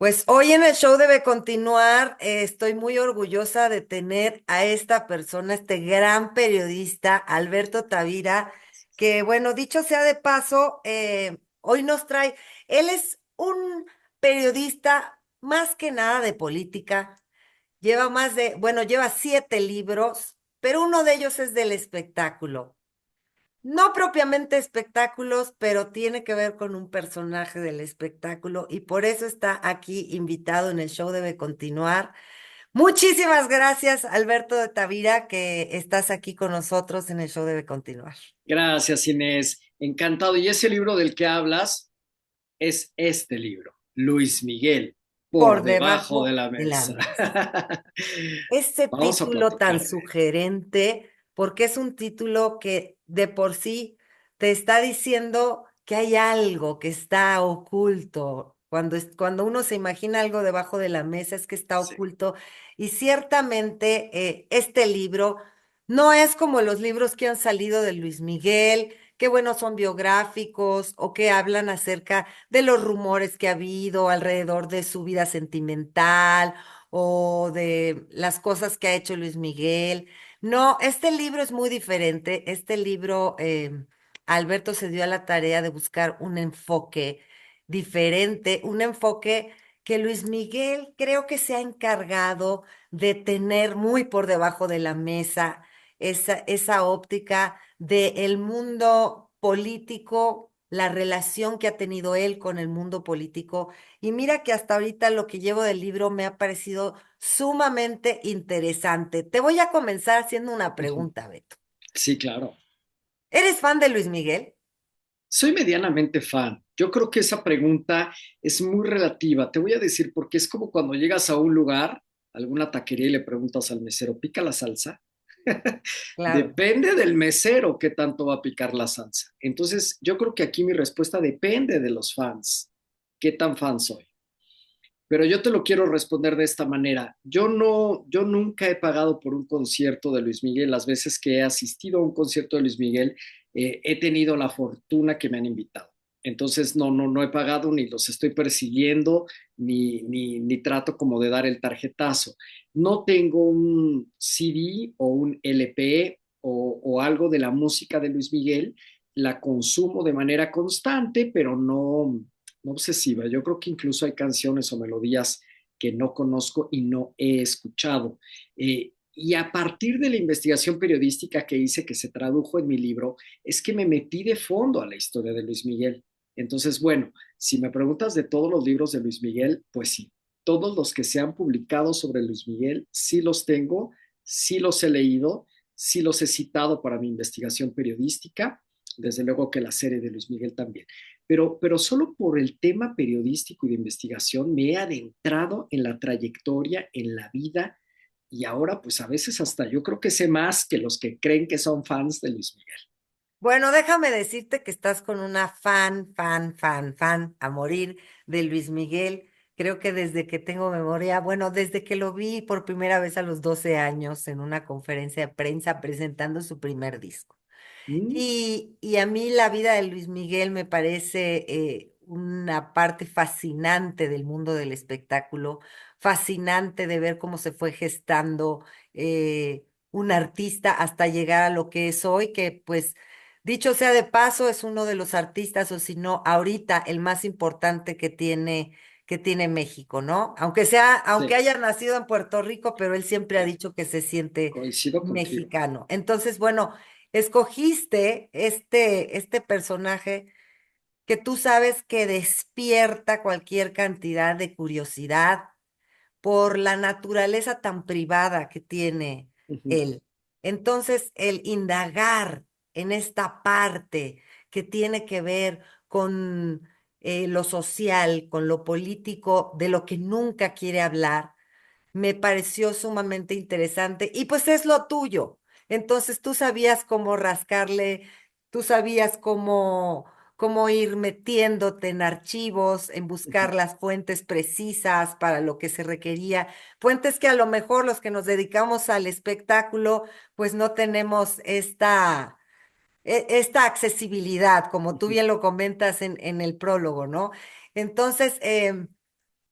Pues hoy en el show debe continuar. Estoy muy orgullosa de tener a esta persona, este gran periodista, Alberto Tavira, que bueno, dicho sea de paso, hoy nos trae, él es un periodista más que nada de política, lleva 7 libros, pero uno de ellos es del espectáculo. No propiamente espectáculos, pero tiene que ver con un personaje del espectáculo y por eso está aquí invitado en el show Debe Continuar. Muchísimas gracias, Alberto de Tavira, que estás aquí con nosotros en el show Debe Continuar. Gracias, Inés. Encantado. Y ese libro del que hablas es este libro, Luis Miguel, por Por debajo de debajo la de la mesa. mesa. Este Vamos a título tan platicar. sugerente, porque es un título que de por sí te está diciendo que hay algo que está oculto. Cuando uno se imagina algo debajo de la mesa, es que está Sí, oculto. Y ciertamente este libro no es como los libros que han salido de Luis Miguel, que bueno, son biográficos o que hablan acerca de los rumores que ha habido alrededor de su vida sentimental o de las cosas que ha hecho Luis Miguel. No, este libro es muy diferente. Este libro, Alberto se dio a la tarea de buscar un enfoque diferente, un enfoque que Luis Miguel creo que se ha encargado de tener muy por debajo de la mesa, esa óptica del mundo político, la relación que ha tenido él con el mundo político y mira que hasta ahorita lo que llevo del libro me ha parecido sumamente interesante. Te voy a comenzar haciendo una ujú. pregunta, Beto. Sí, claro. ¿Eres fan de Luis Miguel? Soy medianamente fan. Yo creo que esa pregunta es muy relativa. Te voy a decir porque es como cuando llegas a un lugar, a alguna taquería y le preguntas al mesero, ¿pica la salsa? Claro. Depende del mesero qué tanto va a picar la salsa. Entonces, yo creo que aquí mi respuesta depende de los fans. ¿Qué tan fan soy? Pero yo te lo quiero responder de esta manera. Yo nunca he pagado por un concierto de Luis Miguel. Las veces que he asistido a un concierto de Luis Miguel, he tenido la fortuna que me han invitado. Entonces, no he pagado ni los estoy persiguiendo, ni trato como de dar el tarjetazo. No tengo un CD o un LP o algo de la música de Luis Miguel. La consumo de manera constante, pero no obsesiva. Yo creo que incluso hay canciones o melodías que no conozco y no he escuchado. Y a partir de la investigación periodística que hice, que se tradujo en mi libro, es que me metí de fondo a la historia de Luis Miguel. Entonces, bueno, si me preguntas de todos los libros de Luis Miguel, pues sí, todos los que se han publicado sobre Luis Miguel, sí los tengo, sí los he leído, sí los he citado para mi investigación periodística, desde luego que la serie de Luis Miguel también. Pero solo por el tema periodístico y de investigación me he adentrado en la trayectoria, en la vida, y ahora pues a veces hasta yo creo que sé más que los que creen que son fans de Luis Miguel. Bueno, déjame decirte que estás con una fan a morir de Luis Miguel. Creo que desde que tengo memoria, bueno, desde que lo vi por primera vez a los 12 años en una conferencia de prensa presentando su primer disco. ¿Mm? Y a mí la vida de Luis Miguel me parece una parte fascinante del mundo del espectáculo, fascinante de ver cómo se fue gestando un artista hasta llegar a lo que es hoy, que pues, dicho sea de paso, es uno de los artistas, o si no, ahorita el más importante que tiene México, ¿no? Aunque Sí, haya nacido en Puerto Rico, pero él siempre ha sí, dicho que se siente coincido contigo. mexicano. Entonces, bueno. Escogiste este personaje que tú sabes que despierta cualquier cantidad de curiosidad por la naturaleza tan privada que tiene Ujú. él. Entonces, el indagar en esta parte que tiene que ver con lo social, con lo político, de lo que nunca quiere hablar me pareció sumamente interesante y pues es lo tuyo. Entonces tú sabías cómo rascarle, tú sabías cómo ir metiéndote en archivos, en Ujú. buscar las fuentes precisas para lo que se requería, fuentes que a lo mejor los que nos dedicamos al espectáculo, pues no tenemos esta accesibilidad, como tú Ujú. bien lo comentas en el prólogo, ¿no? Entonces,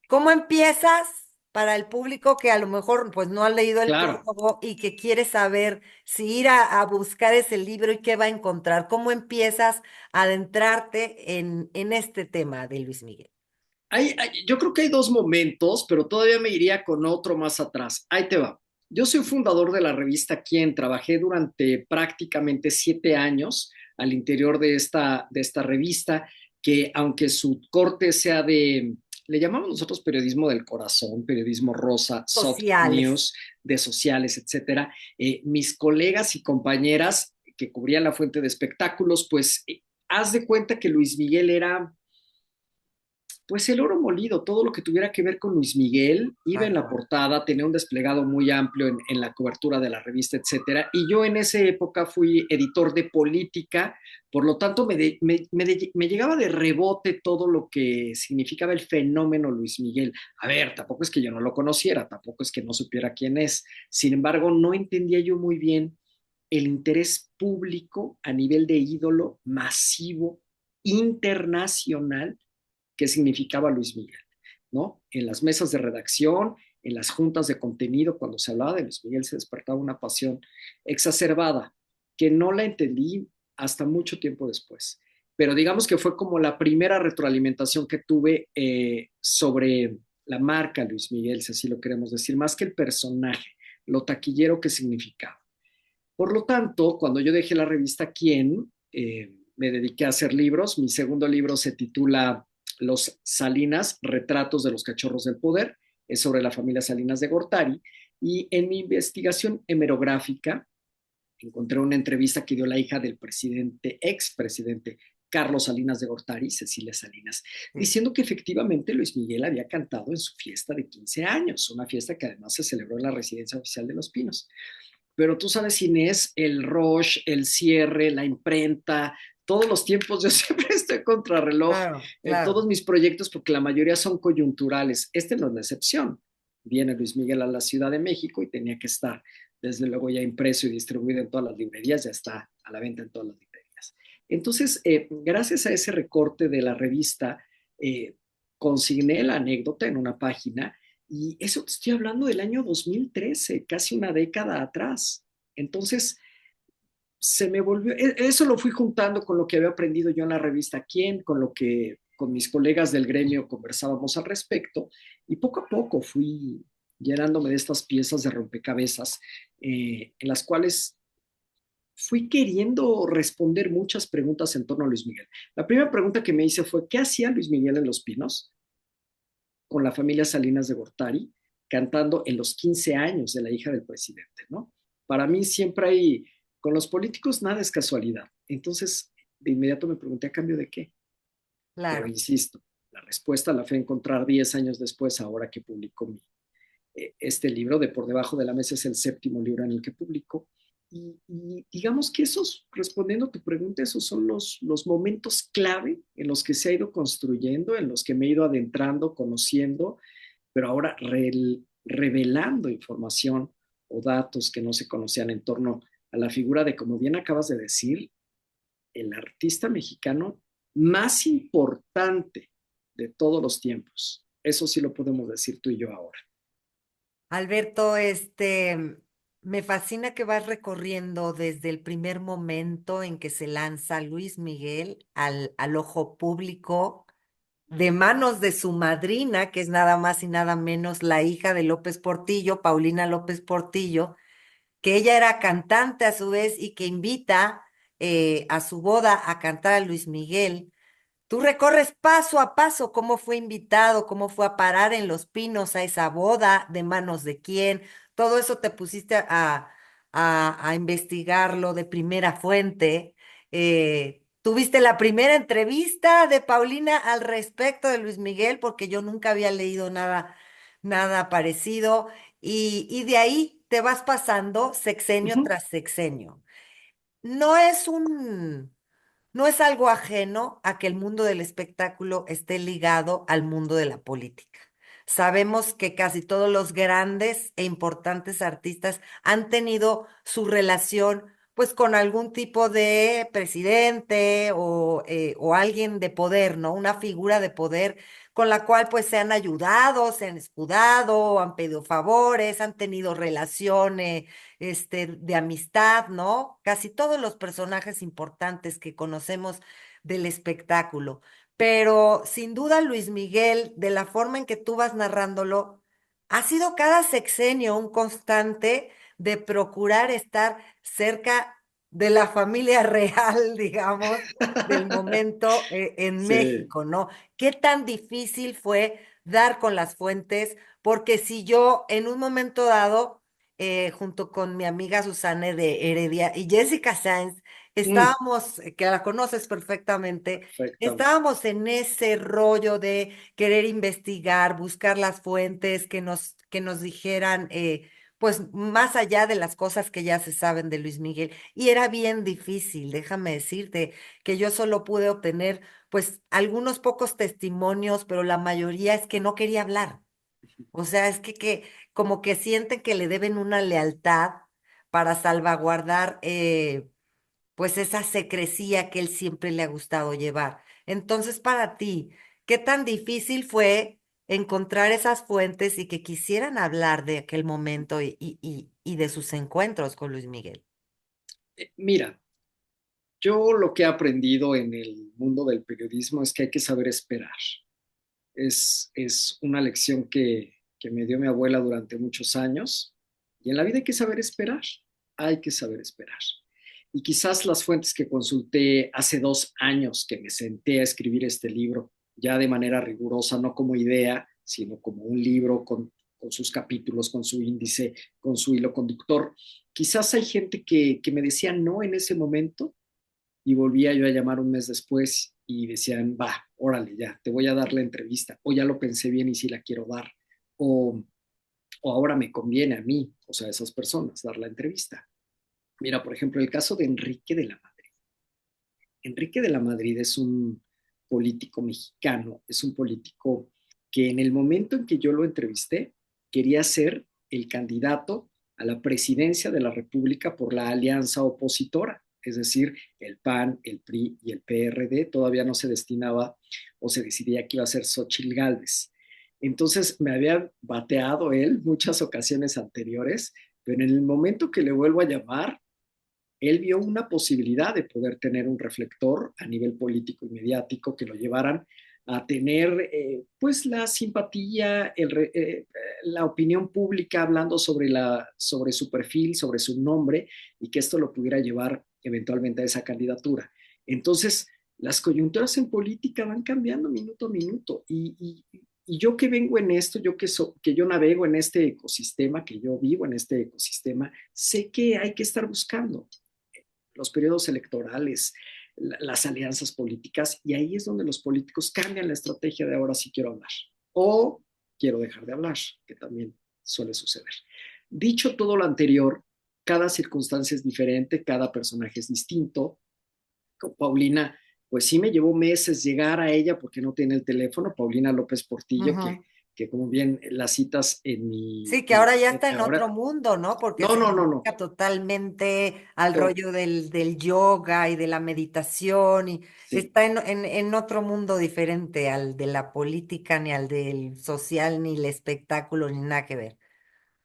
¿Cómo empiezas para el público que a lo mejor pues no ha leído el Claro. prólogo y que quiere saber si ir a buscar ese libro y qué va a encontrar? ¿Cómo empiezas a adentrarte en este tema de Luis Miguel? Yo creo que hay dos momentos, pero todavía me iría con otro más atrás. Ahí te va. Yo soy fundador de la revista Quién. Trabajé durante prácticamente 7 años al interior de esta revista, que aunque su corte sea de, le llamamos nosotros periodismo del corazón, periodismo rosa, soft Sociales. news, de sociales, etcétera, mis colegas y compañeras que cubrían la fuente de espectáculos, pues haz de cuenta que Luis Miguel era pues el oro molido, todo lo que tuviera que ver con Luis Miguel, iba en la Ajá. portada, tenía un desplegado muy amplio en la cobertura de la revista, etcétera. Y yo en esa época fui editor de política, por lo tanto me llegaba de rebote todo lo que significaba el fenómeno Luis Miguel. A ver, tampoco es que yo no lo conociera, tampoco es que no supiera quién es. Sin embargo, no entendía yo muy bien el interés público a nivel de ídolo masivo, internacional, qué significaba Luis Miguel, ¿no? En las mesas de redacción, en las juntas de contenido, cuando se hablaba de Luis Miguel, se despertaba una pasión exacerbada que no la entendí hasta mucho tiempo después. Pero digamos que fue como la primera retroalimentación que tuve sobre la marca Luis Miguel, si así lo queremos decir, más que el personaje, lo taquillero que significaba. Por lo tanto, cuando yo dejé la revista Quién, me dediqué a hacer libros. Mi segundo libro se titula Los Salinas, Retratos de los Cachorros del Poder. Es sobre la familia Salinas de Gortari. Y en mi investigación hemerográfica encontré una entrevista que dio la hija del presidente, expresidente Carlos Salinas de Gortari, Cecilia Salinas, Sí. diciendo que efectivamente Luis Miguel había cantado en su fiesta de 15 años, una fiesta que además se celebró en la residencia oficial de Los Pinos. Pero tú sabes, Inés, el rush, el cierre, la imprenta, todos los tiempos, yo siempre estoy contrarreloj Claro, en todos claro. mis proyectos porque la mayoría son coyunturales. Este no es la excepción. Viene Luis Miguel a la Ciudad de México y tenía que estar, desde luego, ya impreso y distribuido en todas las librerías, ya está a la venta en todas las librerías. Entonces, gracias a ese recorte de la revista, eh, consigné la anécdota en una página y eso te estoy hablando del año 2013, casi una década atrás. Entonces, se me volvió, eso lo fui juntando con lo que había aprendido yo en la revista Quién, con lo que con mis colegas del gremio conversábamos al respecto, y poco a poco fui llenándome de estas piezas de rompecabezas, en las cuales fui queriendo responder muchas preguntas en torno a Luis Miguel. La primera pregunta que me hice fue, ¿qué hacía Luis Miguel en Los Pinos con la familia Salinas de Gortari, cantando en los 15 años de la hija del presidente, ¿no? Para mí siempre hay, con los políticos nada es casualidad. Entonces, de inmediato me pregunté a cambio de qué. Pero Claro. insisto, la respuesta la fue a encontrar 10 años después, ahora que publicó este libro de Por debajo de la mesa, es el séptimo libro en el que publico. Y digamos que esos, respondiendo a tu pregunta, esos son los momentos clave en los que se ha ido construyendo, en los que me he ido adentrando, conociendo, pero ahora revelando información o datos que no se conocían en torno a la figura de, como bien acabas de decir, el artista mexicano más importante de todos los tiempos. Eso sí lo podemos decir tú y yo ahora. Alberto, me fascina que vas recorriendo desde el primer momento en que se lanza Luis Miguel al ojo público, de manos de su madrina, que es nada más y nada menos la hija de López Portillo, Paulina López Portillo, que ella era cantante a su vez y que invita a su boda a cantar a Luis Miguel. Tú recorres paso a paso cómo fue invitado, cómo fue a parar en Los Pinos a esa boda, de manos de quién. Todo eso te pusiste a investigarlo de primera fuente. Tuviste la primera entrevista de Paulina al respecto de Luis Miguel, porque yo nunca había leído nada, nada parecido. Y de ahí te vas pasando Uh sexenio -huh. tras sexenio. No es un no es algo ajeno a que el mundo del espectáculo esté ligado al mundo de la política. Sabemos que casi todos los grandes e importantes artistas han tenido su relación pues con algún tipo de presidente o alguien de poder, ¿no? Una figura de poder con la cual pues se han ayudado, se han escudado, han pedido favores, han tenido relaciones, de amistad, ¿no? Casi todos los personajes importantes que conocemos del espectáculo. Pero sin duda, Luis Miguel, de la forma en que tú vas narrándolo, ha sido cada sexenio un constante de procurar estar cerca de la familia real, digamos, del momento en Sí. México, ¿no? ¿Qué tan difícil fue dar con las fuentes? Porque si yo en un momento dado, junto con mi amiga Susana de Heredia y Jessica Sáenz, Mm, estábamos, que la conoces perfectamente, perfectamente. estábamos en ese rollo de querer investigar, buscar las fuentes que nos dijeran, pues más allá de las cosas que ya se saben de Luis Miguel. Y era bien difícil, déjame decirte, que yo solo pude obtener, pues, algunos pocos testimonios, pero la mayoría es que no quería hablar. O sea, es que como que sienten que le deben una lealtad para salvaguardar, pues esa secrecía que él siempre le ha gustado llevar. Entonces, para ti, ¿qué tan difícil fue encontrar esas fuentes y que quisieran hablar de aquel momento y de sus encuentros con Luis Miguel? Mira, yo lo que he aprendido en el mundo del periodismo es que hay que saber esperar. Es una lección que me dio mi abuela durante muchos años. Y en la vida hay que saber esperar, hay que saber esperar. Y quizás las fuentes que consulté hace 2 años que me senté a escribir este libro, ya de manera rigurosa, no como idea, sino como un libro con sus capítulos, con su índice, con su hilo conductor. Quizás hay gente que me decía no en ese momento y volvía yo a llamar un mes después y decían, va, órale, ya, te voy a dar la entrevista, o ya lo pensé bien y sí la quiero dar, o, o ahora me conviene a mí, o sea, a esas personas, dar la entrevista. Mira, por ejemplo, el caso de Enrique de la Madrid. Enrique de la Madrid es un político mexicano, es un político que en el momento en que yo lo entrevisté, quería ser el candidato a la presidencia de la República por la alianza opositora, es decir, el PAN, el PRI y el PRD. Todavía no se destinaba o se decidía que iba a ser Xochitl Gálvez. Entonces me había bateado él muchas ocasiones anteriores, pero en el momento que le vuelvo a llamar, él vio una posibilidad de poder tener un reflector a nivel político y mediático que lo llevaran a tener pues la simpatía, la opinión pública hablando sobre su perfil, sobre su nombre y que esto lo pudiera llevar eventualmente a esa candidatura. Entonces, las coyunturas en política van cambiando minuto a minuto y yo que vengo en esto, que yo navego en este ecosistema, que yo vivo en este ecosistema, sé que hay que estar buscando los periodos electorales, las alianzas políticas, y ahí es donde los políticos cambian la estrategia de ahora sí quiero hablar o quiero dejar de hablar, que también suele suceder. Dicho todo lo anterior, cada circunstancia es diferente, cada personaje es distinto. Con Paulina, pues sí me llevó meses llegar a ella porque no tiene el teléfono, Paulina López Portillo, Ujú. que como bien las citas Sí, que ahora ya está en otro ahora, mundo, ¿no? Porque no, se no, no, no, dedica totalmente al pero rollo del yoga y de la meditación y sí, está en otro mundo diferente al de la política, ni al del social, ni el espectáculo, ni nada que ver.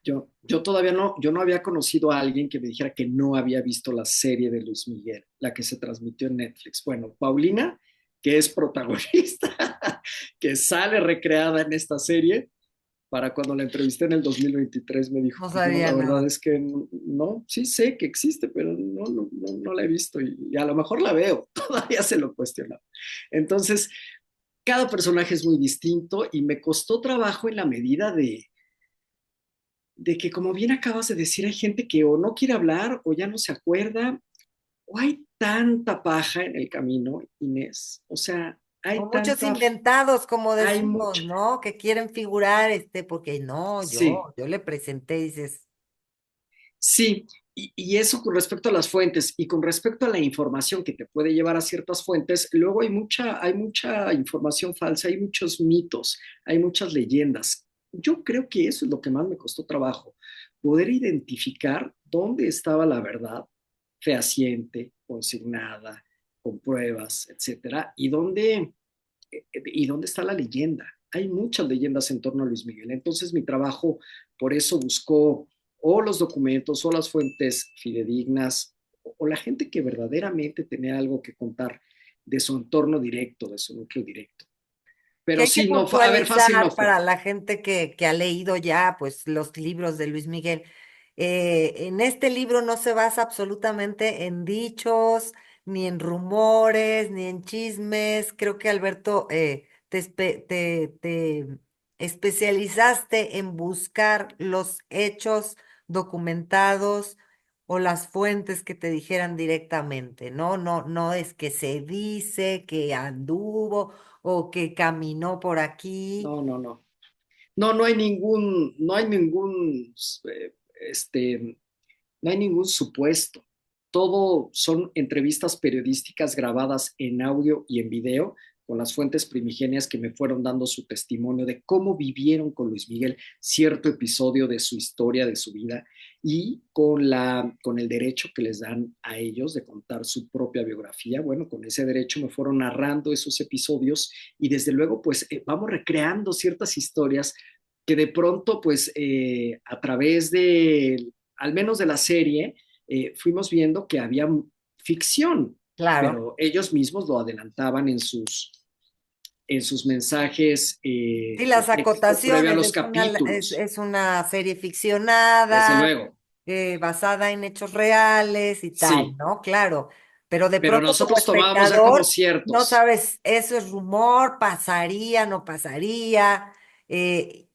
yo todavía no, yo no había conocido a alguien que me dijera que no había visto la serie de Luis Miguel, la que se transmitió en Netflix. Bueno, Paulina, que es protagonista, que sale recreada en esta serie, para cuando la entrevisté en el 2023 me dijo, No pues no, la sabía verdad nada. es que no, sí sé que existe, pero no la he visto y a lo mejor la veo, todavía se lo cuestionaba. Entonces, cada personaje es muy distinto y me costó trabajo en la medida de que, como bien acabas de decir, hay gente que o no quiere hablar o ya no se acuerda, o hay tanta paja en el camino, Inés. O sea, O muchos inventados, como hay decimos, mucha, ¿no? Que quieren figurar, porque no, sí, yo le presenté, dices, sí. Y eso con respecto a las fuentes y con respecto a la información que te puede llevar a ciertas fuentes, luego hay mucha información falsa, hay muchos mitos, hay muchas leyendas. Yo creo que eso es lo que más me costó trabajo, poder identificar dónde estaba la verdad fehaciente, consignada, con pruebas, etcétera, y dónde está la leyenda. Hay muchas leyendas en torno a Luis Miguel. Entonces mi trabajo por eso buscó o los documentos o las fuentes fidedignas o la gente que verdaderamente tenía algo que contar de su entorno directo, de su núcleo directo. Que Pero hay que sí, no, a ver, fácil no puntualizar fue. para la gente que ha leído ya pues los libros de Luis Miguel. En este libro no se basa absolutamente en dichos, ni en rumores, ni en chismes. Creo que Alberto, te especializaste en buscar los hechos documentados o las fuentes que te dijeran directamente, ¿no? No, no es que se dice que anduvo o que caminó por aquí. No, no, no. No, eh, este, no hay ningún supuesto. Todo son entrevistas periodísticas grabadas en audio y en video con las fuentes primigenias que me fueron dando su testimonio de cómo vivieron con Luis Miguel cierto episodio de su historia, de su vida, y con el derecho que les dan a ellos de contar su propia biografía. Bueno, con ese derecho me fueron narrando esos episodios y desde luego pues vamos recreando ciertas historias que de pronto pues a través de, al menos de la serie, fuimos viendo que había ficción, Claro. pero ellos mismos lo adelantaban en sus mensajes Sí, las de texto previo a acotaciones, los capítulos, es una serie desde ficcionada, luego, basada en hechos reales y tal, sí, ¿no? Claro, pero de pero pronto como nosotros tomábamos ya como espectador no ciertos. sabes, eso es rumor, pasaría, no pasaría,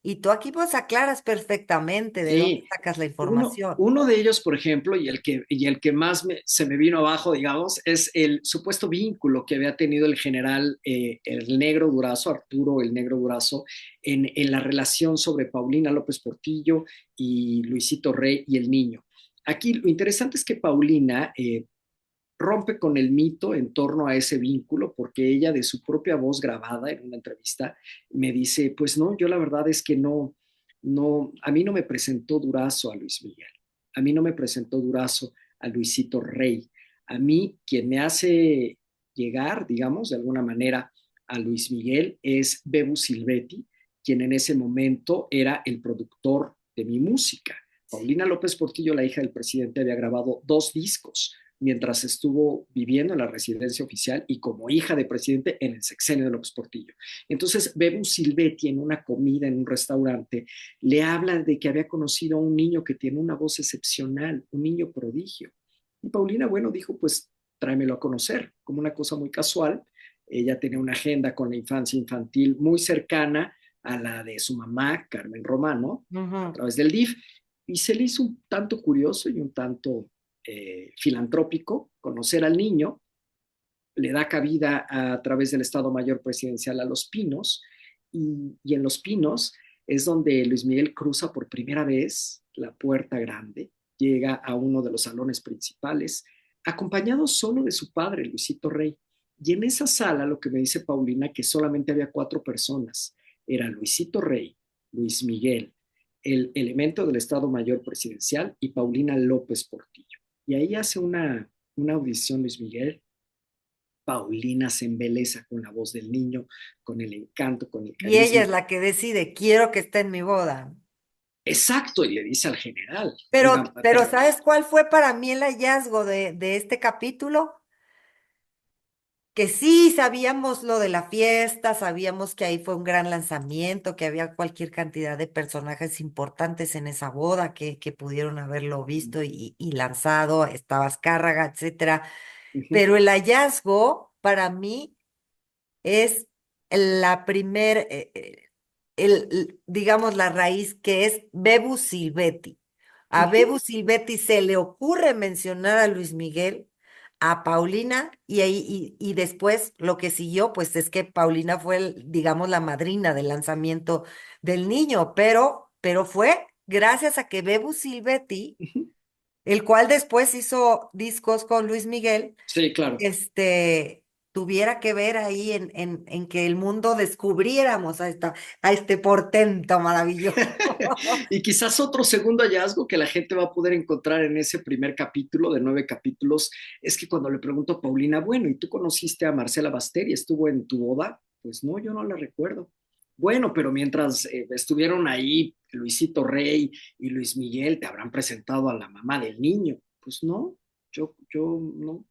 y tú aquí pues aclaras perfectamente de dónde Sí, sacas la información. uno de ellos, por ejemplo, y el que más se me vino abajo, digamos, es el supuesto vínculo que había tenido el general el Negro Durazo, Arturo el Negro Durazo, en la relación sobre Paulina López Portillo y Luisito Rey y el niño. Aquí lo interesante es que Paulina rompe con el mito en torno a ese vínculo, porque ella de su propia voz grabada en una entrevista me dice, pues no, yo la verdad es que no, a mí no me presentó Durazo a Luis Miguel, a mí no me presentó Durazo a Luisito Rey, a mí quien me hace llegar, digamos, de alguna manera a Luis Miguel es Bebu Silvetti, quien en ese momento era el productor de mi música. Paulina López Portillo, la hija del presidente, había grabado 2 discos mientras estuvo viviendo en la residencia oficial y como hija de presidente en el sexenio de López Portillo. Entonces, Bebu Silvetti en una comida en un restaurante le habla de que había conocido a un niño que tiene una voz excepcional, un niño prodigio. Y Paulina, bueno, dijo, pues tráemelo a conocer, como una cosa muy casual. Ella tenía una agenda con la infancia infantil muy cercana a la de su mamá, Carmen Romano, a Ujú. través del DIF, y se le hizo un tanto curioso y un tanto filantrópico, conocer al niño, le da cabida a través del Estado Mayor Presidencial a Los Pinos, y en Los Pinos es donde Luis Miguel cruza por primera vez la puerta grande, llega a uno de los salones principales, acompañado solo de su padre, Luisito Rey. Y en esa sala, lo que me dice Paulina, que solamente había 4 personas, era Luisito Rey, Luis Miguel, el elemento del Estado Mayor Presidencial y Paulina López Portillo. Y ahí hace una audición Luis Miguel. Paulina se embeleza con la voz del niño, con el encanto, con el Y ella es carisma. la que decide, quiero que esté en mi boda. Exacto, y le dice al general, Pero, oigan, pero ¿sabes cuál fue para mí el hallazgo de este capítulo? Que sí, sabíamos lo de la fiesta, sabíamos que ahí fue un gran lanzamiento, que había cualquier cantidad de personajes importantes en esa boda que pudieron haberlo visto y lanzado, estaba Azcárraga, etcétera. Pero el hallazgo para mí es la primer, digamos, la raíz que es Bebu Silvetti. A Bebu Silvetti se le ocurre mencionar a Luis Miguel, a Paulina, y ahí, y después lo que siguió, pues es que Paulina fue, digamos, la madrina del lanzamiento del niño, pero fue gracias a que Bebu Silvetti, el cual después hizo discos con Luis Miguel, sí, claro. este tuviera que ver ahí en que el mundo descubriéramos a este portento maravilloso. Y quizás otro segundo hallazgo que la gente va a poder encontrar en ese primer capítulo de 9 capítulos es que cuando le pregunto a Paulina, bueno, ¿y tú conociste a Marcela Basteri? ¿Estuvo en tu boda? Pues no, yo no la recuerdo. Bueno, pero mientras estuvieron ahí Luisito Rey y Luis Miguel, te habrán presentado a la mamá del niño. Pues no, yo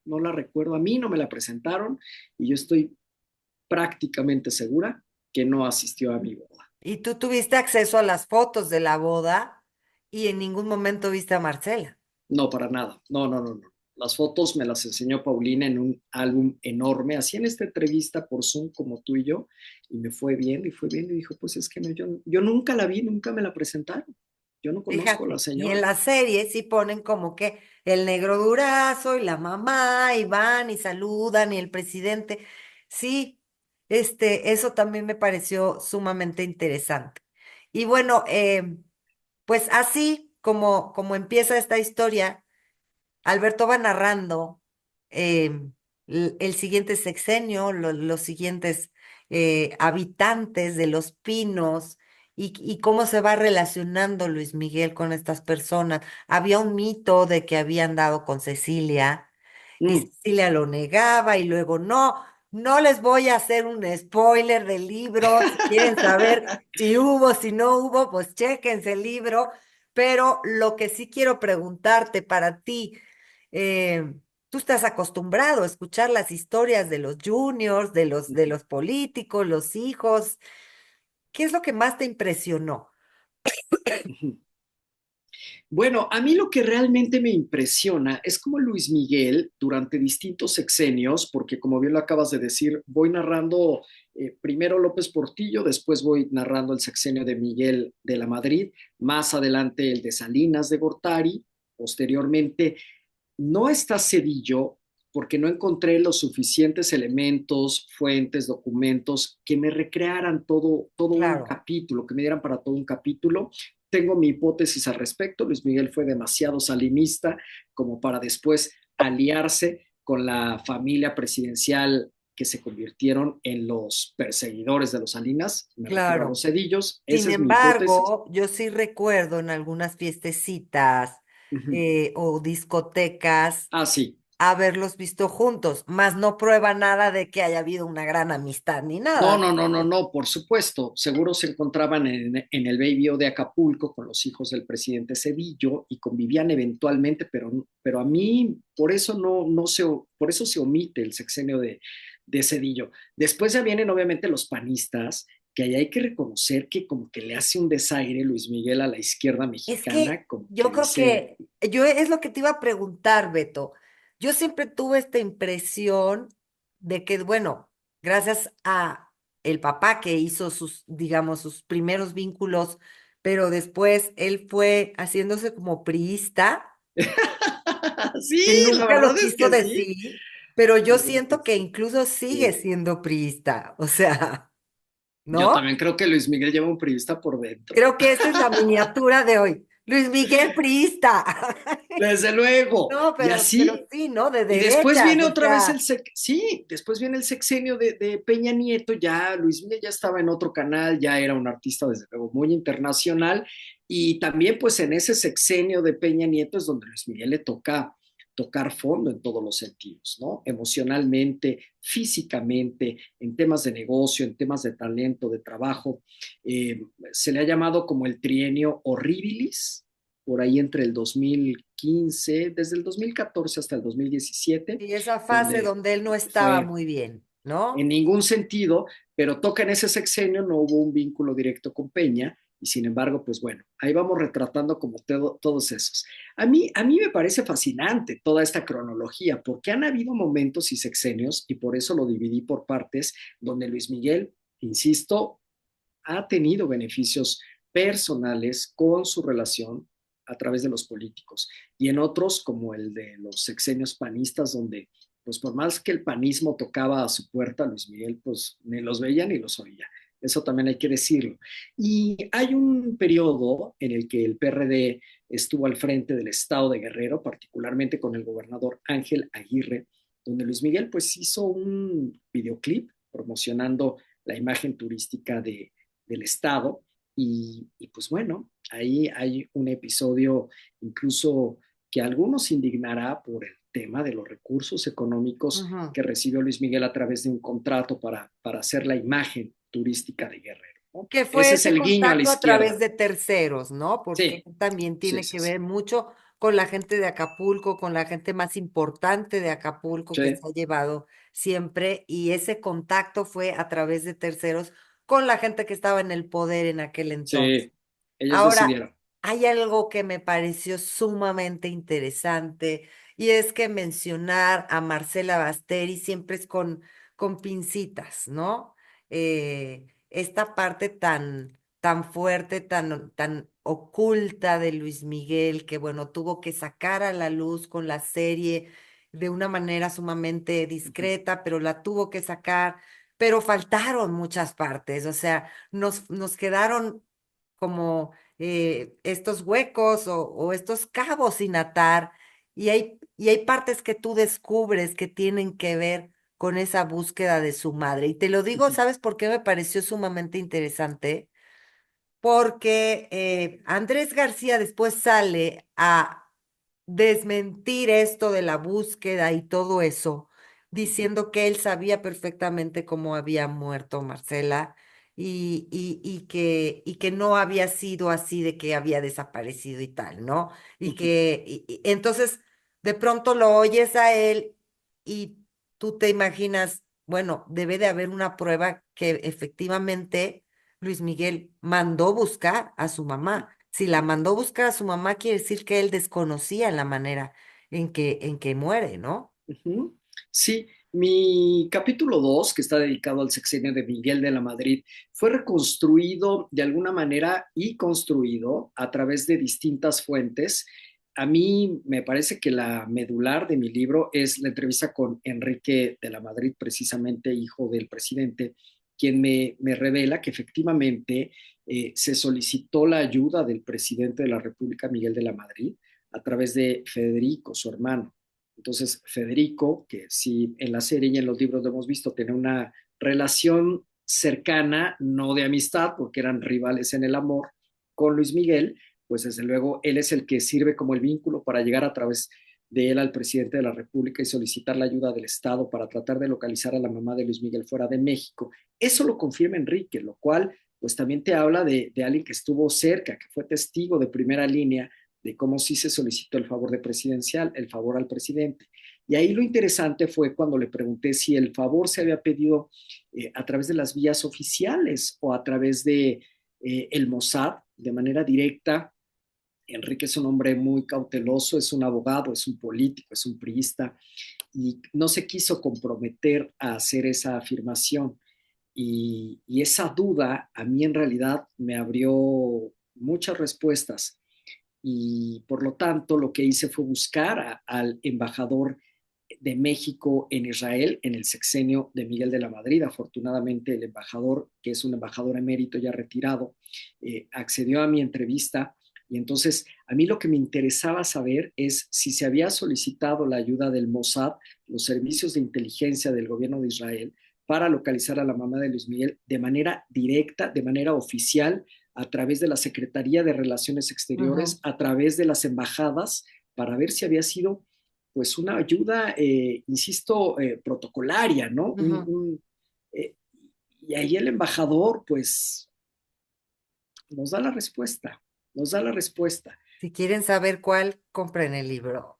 no la recuerdo. A mí no me la presentaron y yo estoy prácticamente segura que no asistió a mi boda. Y tú tuviste acceso a las fotos de la boda y en ningún momento viste a Marcela. No, para nada. No, no, no, no. Las fotos me las enseñó Paulina en un álbum enorme, así en esta entrevista por Zoom como tú y me fue bien, y dijo, pues es que no, yo nunca la vi, nunca me la presentaron. Yo no conozco a la Fíjate, y en señora. la serie sí ponen como que el negro Durazo y la mamá y van y saludan y el presidente. Sí, eso también me pareció sumamente interesante. Y bueno, pues así como empieza esta historia, Alberto va narrando el siguiente sexenio, los siguientes habitantes de Los Pinos y cómo se va relacionando Luis Miguel con estas personas. Había un mito de que había andado con Cecilia y Mm. Cecilia lo negaba y luego no les voy a hacer un spoiler del libro. Si quieren saber si hubo, si no hubo, pues chéquense el libro. Pero lo que sí quiero preguntarte para ti, eh, tú estás acostumbrado a escuchar las historias de los juniors, de los políticos, los hijos. ¿Qué es lo que más te impresionó? Bueno, a mí lo que realmente me impresiona es como Luis Miguel durante distintos sexenios, porque como bien lo acabas de decir, voy narrando primero López Portillo, después voy narrando el sexenio de Miguel de la Madrid, más adelante el de Salinas de Gortari, posteriormente no está Cedillo porque no encontré los suficientes elementos, fuentes, documentos que me recrearan todo un Claro. capítulo, que me dieran para todo un capítulo. Tengo mi hipótesis al respecto. Luis Miguel fue demasiado salinista como para después aliarse con la familia presidencial que se convirtieron en los perseguidores de los Salinas. Me refiero a Claro. los Cedillos. Sin Esa es mi hipótesis. embargo, yo sí recuerdo en algunas fiestecitas Ujú. o discotecas Ah, sí. haberlos visto juntos, más no prueba nada de que haya habido una gran amistad ni No, nada. no, no, no, no, por supuesto. Seguro se encontraban en el Baby O de Acapulco con los hijos del presidente Cedillo y convivían eventualmente, pero a mí por eso por eso se omite el sexenio de Cedillo. Después ya vienen obviamente los panistas, que ahí hay que reconocer que como que le hace un desaire Luis Miguel a la izquierda Es que mexicana, como que yo creo dice, que yo es lo que te iba a preguntar, Beto. Yo siempre tuve esta impresión de que, bueno, gracias a el papá que hizo sus, digamos, sus primeros vínculos, pero después él fue haciéndose como priista, sí, que la nunca lo verdad es quiso que sí, decir, pero yo la verdad es que siento que sí. incluso sigue Sí. siendo priista, o sea, Yo ¿no? también creo que Luis Miguel lleva un priista por dentro. Creo que esa es la miniatura de hoy. Luis Miguel priista. Desde luego. No, Y pero así, sí, ¿no? De y después derechas, viene o otra vez sea, sí, después viene el sexenio de Peña Nieto, ya Luis Miguel ya estaba en otro canal, ya era un artista desde luego muy internacional, y también pues en ese sexenio de Peña Nieto es donde Luis Miguel le toca tocar fondo en todos los sentidos, ¿no? Emocionalmente, físicamente, en temas de negocio, en temas de talento, de trabajo. Eh, Se le ha llamado como el trienio horribilis, por ahí entre el 2015, desde el 2014 hasta el 2017, y esa fase donde donde él no estaba fue muy bien, en ¿no? ningún sentido, pero toca en ese sexenio, no hubo un vínculo directo con Peña, y sin embargo, pues bueno, ahí vamos retratando como todos esos. A mí me parece fascinante toda esta cronología, porque han habido momentos y sexenios, y por eso lo dividí por partes, donde Luis Miguel, insisto, ha tenido beneficios personales con su relación a través de los políticos. Y en otros, como el de los sexenios panistas, donde, pues por más que el panismo tocaba a su puerta, Luis Miguel, pues ni los veía ni los oía. Eso también hay que decirlo. Y hay un periodo en el que el PRD estuvo al frente del estado de Guerrero, particularmente con el gobernador Ángel Aguirre, donde Luis Miguel pues hizo un videoclip promocionando la imagen turística del estado y pues bueno, ahí hay un episodio incluso que a algunos indignará por el tema de los recursos económicos Ujú. que recibió Luis Miguel a través de un contrato para hacer la imagen turística de Guerrero, ¿no? Que fue Ese es ese el guiño a la contacto a través izquierda. de terceros, ¿no? Porque Sí, también sí, tiene sí, que sí. ver mucho con la gente de Acapulco, con la gente más importante de Acapulco que se Sí. ha llevado siempre, y ese contacto fue a través de terceros con la gente que estaba en el poder en aquel entonces. Sí, ellos Ahora, decidieron. hay algo que me pareció sumamente interesante y es que mencionar a Marcela Basteri siempre es con pincitas, ¿no? Esta parte tan fuerte, tan oculta de Luis Miguel, que bueno, tuvo que sacar a la luz con la serie de una manera sumamente Ujú, discreta, pero la tuvo que sacar, pero faltaron muchas partes, o sea, nos quedaron como estos huecos o estos cabos sin atar, y hay partes que tú descubres que tienen que ver con esa búsqueda de su madre. Y te lo digo, ujú, ¿sabes por qué me pareció sumamente interesante? Porque Andrés García después sale a desmentir esto de la búsqueda y todo eso, ujú, diciendo que él sabía perfectamente cómo había muerto Marcela y que no había sido así de que había desaparecido y tal, ¿no? ujú, Entonces de pronto lo oyes a él y tú te imaginas, bueno, debe de haber una prueba que efectivamente Luis Miguel mandó buscar a su mamá. Si la mandó buscar a su mamá, quiere decir que él desconocía la manera en que muere, ¿no? ujú. Sí, mi capítulo 2, que está dedicado al sexenio de Miguel de la Madrid, fue reconstruido de alguna manera y construido a través de distintas fuentes. A mí me parece que la medular de mi libro es la entrevista con Enrique de la Madrid, precisamente hijo del presidente, quien me revela que efectivamente se solicitó la ayuda del presidente de la República, Miguel de la Madrid, a través de Federico, su hermano. Entonces, Federico, que sí en la serie y en los libros lo hemos visto, tiene una relación cercana, no de amistad, porque eran rivales en el amor, con Luis Miguel, pues desde luego él es el que sirve como el vínculo para llegar a través de él al presidente de la República y solicitar la ayuda del Estado para tratar de localizar a la mamá de Luis Miguel fuera de México. Eso lo confirma Enrique, lo cual pues también te habla de alguien que estuvo cerca, que fue testigo de primera línea de cómo sí se solicitó el favor de presidencial, el favor al presidente. Y ahí lo interesante fue cuando le pregunté si el favor se había pedido a través de las vías oficiales o a través de el Mossad de manera directa. Enrique es un hombre muy cauteloso, es un abogado, es un político, es un priista y no se quiso comprometer a hacer esa afirmación. Y esa duda a mí en realidad me abrió muchas respuestas y por lo tanto lo que hice fue buscar al embajador de México en Israel en el sexenio de Miguel de la Madrid. Afortunadamente el embajador, que es un embajador emérito ya retirado, accedió a mi entrevista y entonces a mí lo que me interesaba saber es si se había solicitado la ayuda del Mossad, los servicios de inteligencia del gobierno de Israel, para localizar a la mamá de Luis Miguel de manera directa, de manera oficial, a través de la Secretaría de Relaciones Ujú, Exteriores, a través de las embajadas, para ver si había sido pues una ayuda, insisto, protocolaria, ¿no? ujú. Eh, y ahí el embajador pues nos da la respuesta, nos da la respuesta. Si quieren saber cuál, compren el libro.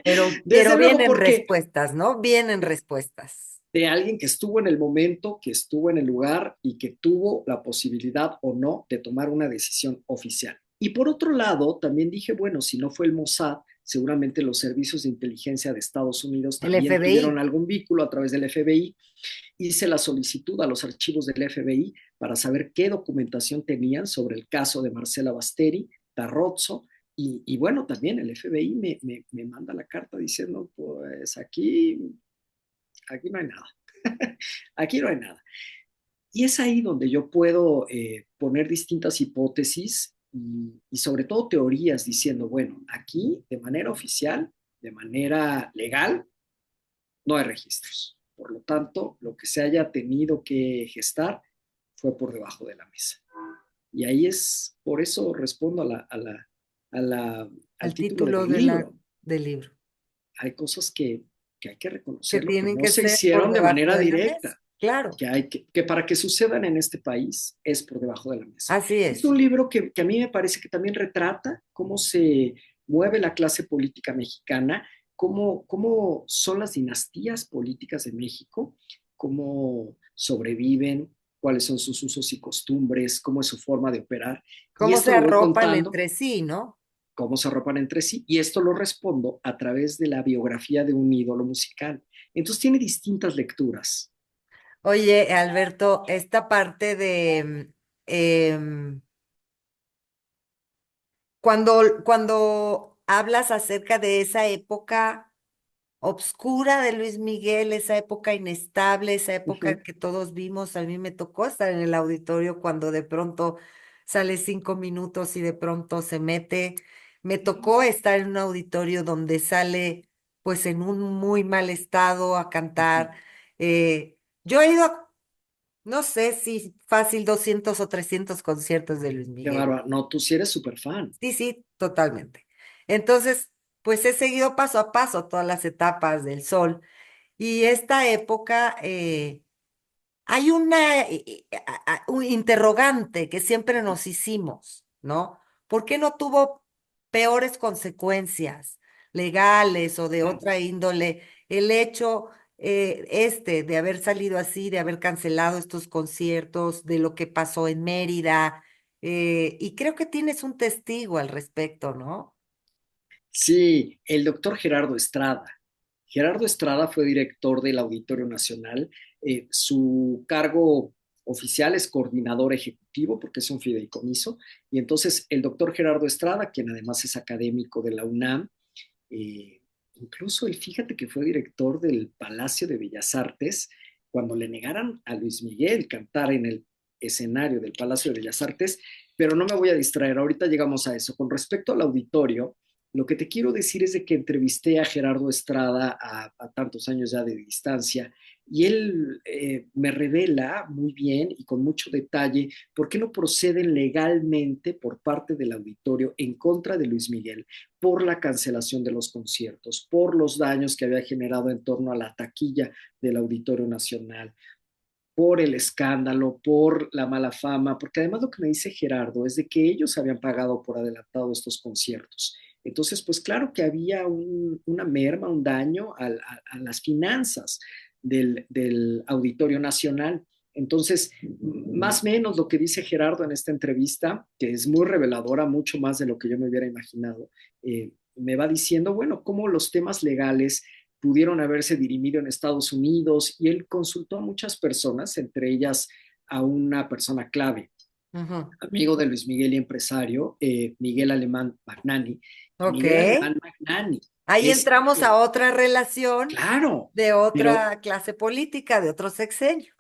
Pero Desde luego vienen porque respuestas, ¿no? Vienen respuestas. de alguien que estuvo en el momento, que estuvo en el lugar y que tuvo la posibilidad o no de tomar una decisión oficial. Y por otro lado, también dije, bueno, si no fue el Mossad, seguramente los servicios de inteligencia de Estados Unidos El también tuvieron FBI. algún vínculo a través del FBI. Hice la solicitud a los archivos del FBI para saber qué documentación tenían sobre el caso de Marcela Basteri, Tarrozzo, y bueno, también el FBI me manda la carta diciendo, pues aquí no hay nada. Aquí no hay nada. Y es ahí donde yo puedo poner distintas hipótesis y sobre todo teorías diciendo, bueno, aquí de manera oficial, de manera legal, no hay registros. Por lo tanto, lo que se haya tenido que gestar fue por debajo de la mesa. Y ahí es, por eso respondo a la, al al título título del libro. del libro, Hay cosas que hay que que reconocerlo, que tienen no que se ser por hicieron de debajo manera de la mesa. directa, Claro, que para que sucedan en este país es por debajo de la mesa. así Es es. un libro que a mí me parece que también retrata cómo se mueve la clase política mexicana, cómo son las dinastías políticas de México, cómo sobreviven, cuáles son sus usos y costumbres, cómo es su forma de operar. Y Cómo esto se lo voy arropan contando, entre sí, ¿no? cómo se arropan entre sí, y esto lo respondo a través de la biografía de un ídolo musical. Entonces tiene distintas lecturas. Oye, Alberto, esta parte de em, cuando hablas acerca de esa época obscura de Luis Miguel, esa época inestable, esa Uh -huh, época que todos vimos, a mí me tocó estar en el auditorio cuando de pronto sale 5 minutos y de pronto se mete. Me tocó estar en un auditorio donde sale pues en un muy mal estado a uh -huh. cantar. Yo he ido a, no sé si fácil 200 o 300 conciertos de Luis Qué Miguel. bárbaro. No, tú sí eres súper fan. Sí, sí, totalmente. Entonces, pues he seguido paso a paso todas las etapas del sol. Y esta época, hay una un interrogante que siempre nos hicimos, ¿no? ¿Por qué no tuvo peores consecuencias legales o de otra índole el hecho de haber salido así, de haber cancelado estos conciertos, de lo que pasó en Mérida? Y creo que tienes un testigo al respecto, ¿no? Sí, el doctor Gerardo Estrada. Gerardo Estrada fue director del Auditorio Nacional. Su cargo oficial es coordinador ejecutivo porque es un fideicomiso. Y entonces el doctor Gerardo Estrada, quien además es académico de la UNAM, eh, incluso él, fíjate que fue director del Palacio de Bellas Artes, cuando le negaran a Luis Miguel cantar en el escenario del Palacio de Bellas Artes, pero no me voy a distraer, ahorita llegamos a eso. Con respecto al auditorio, lo que te quiero decir es de que entrevisté a Gerardo Estrada a tantos años ya de distancia y él me revela muy bien y con mucho detalle por qué no proceden legalmente por parte del auditorio en contra de Luis Miguel por la cancelación de los conciertos, por los daños que había generado en torno a la taquilla del Auditorio Nacional, por el escándalo, por la mala fama, porque además lo que me dice Gerardo es de que ellos habían pagado por adelantado estos conciertos. Entonces, pues claro que había una merma, un daño a las finanzas del Auditorio Nacional. Entonces, más o menos lo que dice Gerardo en esta entrevista, que es muy reveladora, mucho más de lo que yo me hubiera imaginado, me va diciendo, bueno, cómo los temas legales pudieron haberse dirimido en Estados Unidos y él consultó a muchas personas, entre ellas a una persona clave, Ujú. amigo de Luis Miguel y empresario, Miguel Alemán Magnani. Y Ok. Miguel Alemán Magnani Ahí es, entramos a otra relación claro, de pero otra clase política, de otro sexenio.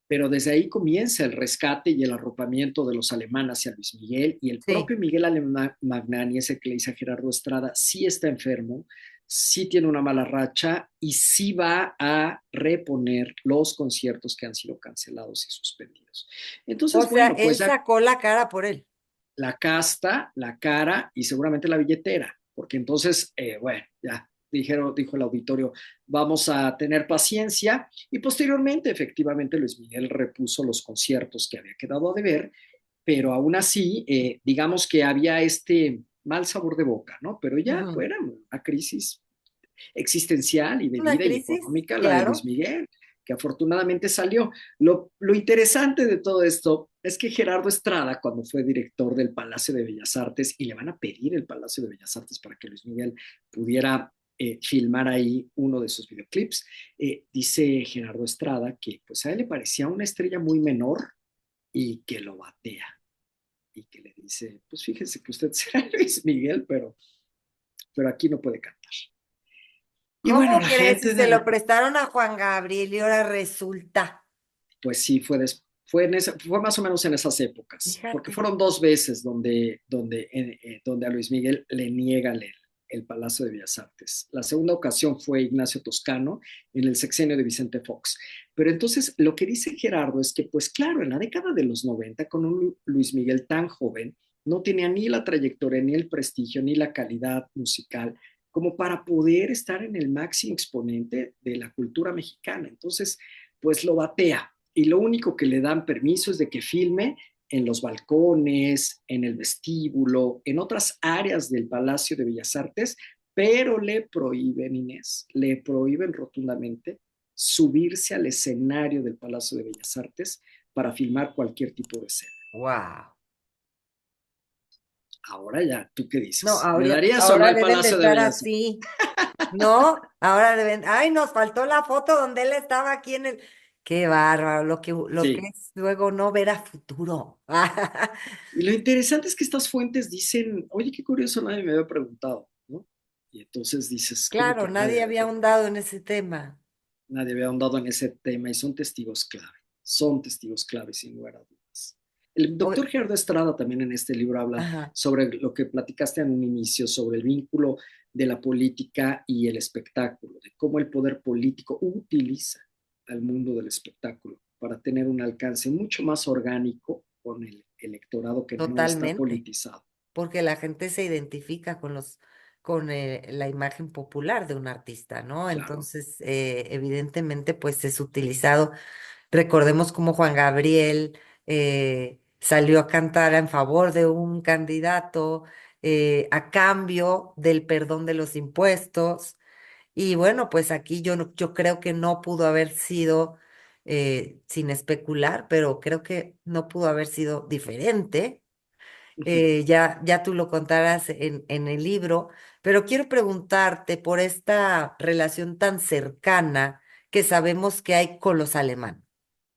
desde ahí comienza el rescate y el arropamiento de los alemanes hacia Luis Miguel y el Sí. propio Miguel Alemán Magnani, ese que le dice a Gerardo Estrada, sí está enfermo, sí tiene una mala racha y sí va a reponer los conciertos que han sido cancelados y suspendidos. O Entonces, sea, bueno, él pues ya sacó la cara por él. la casta, la cara y seguramente la billetera, porque entonces, bueno, ya dijo el auditorio, vamos a tener paciencia y posteriormente, efectivamente, Luis Miguel repuso los conciertos que había quedado a deber, pero aún así, digamos que había este mal sabor de boca, ¿no? Pero ya Ujú. fuera una crisis existencial y de Una vida y crisis, económica la de Luis claro. Miguel, que afortunadamente salió. Lo interesante de todo esto es que Gerardo Estrada, cuando fue director del Palacio de Bellas Artes, y le van a pedir el Palacio de Bellas Artes para que Luis Miguel pudiera filmar ahí uno de sus videoclips, dice Gerardo Estrada que pues a él le parecía una estrella muy menor y que lo batea y que le dice, pues fíjese que usted será Luis Miguel, pero aquí no puede cantar. Y bueno, ¿Cómo la crees si gente se de lo la, prestaron a Juan Gabriel y ahora resulta? pues sí, fue más o menos en esas épocas, porque Fíjate. fueron dos veces donde a Luis Miguel le niega el Palacio de Bellas Artes. La segunda ocasión fue Ignacio Toscano en el sexenio de Vicente Fox. Pero entonces lo que dice Gerardo es que, pues claro, en la década de los 90, con un Luis Miguel tan joven, no tenía ni la trayectoria, ni el prestigio, ni la calidad musical como para poder estar en el máximo exponente de la cultura mexicana. Entonces, pues lo batea y lo único que le dan permiso es de que filme en los balcones, en el vestíbulo, en otras áreas del Palacio de Bellas Artes, pero le prohíben, Inés, le prohíben rotundamente subirse al escenario del Palacio de Bellas Artes para filmar cualquier tipo de escena. Wow. Ahora ya, ¿tú qué No, dices? ¿Me darías o no ahora el deben de Palacio de estar Bellas Artes? así. No, ahora deben. Ay, nos faltó la foto donde él estaba aquí en el. Qué bárbaro, lo que Sí. es luego no ver a futuro. Y lo interesante es que estas fuentes dicen, oye, qué curioso, nadie me había preguntado, ¿no? Y entonces dices, ¿cómo Claro, que nadie nadie? había ahondado en ese tema. Nadie había ahondado en ese tema y son testigos clave sin lugar a dudas. El O- doctor Gerardo Estrada también en este libro habla Ajá, sobre lo que platicaste en un inicio, sobre el vínculo de la política y el espectáculo, de cómo el poder político utiliza al mundo del espectáculo para tener un alcance mucho más orgánico con el electorado que no está totalmente. politizado. Porque la gente se identifica con la imagen popular de un artista, ¿no? Claro. Entonces, evidentemente, pues es utilizado. Recordemos cómo Juan Gabriel salió a cantar en favor de un candidato a cambio del perdón de los impuestos. Y bueno, pues aquí yo creo que no pudo haber sido, sin especular, pero creo que no pudo haber sido diferente. Ya tú lo contarás en el libro, pero quiero preguntarte por esta relación tan cercana que sabemos que hay con los alemanes.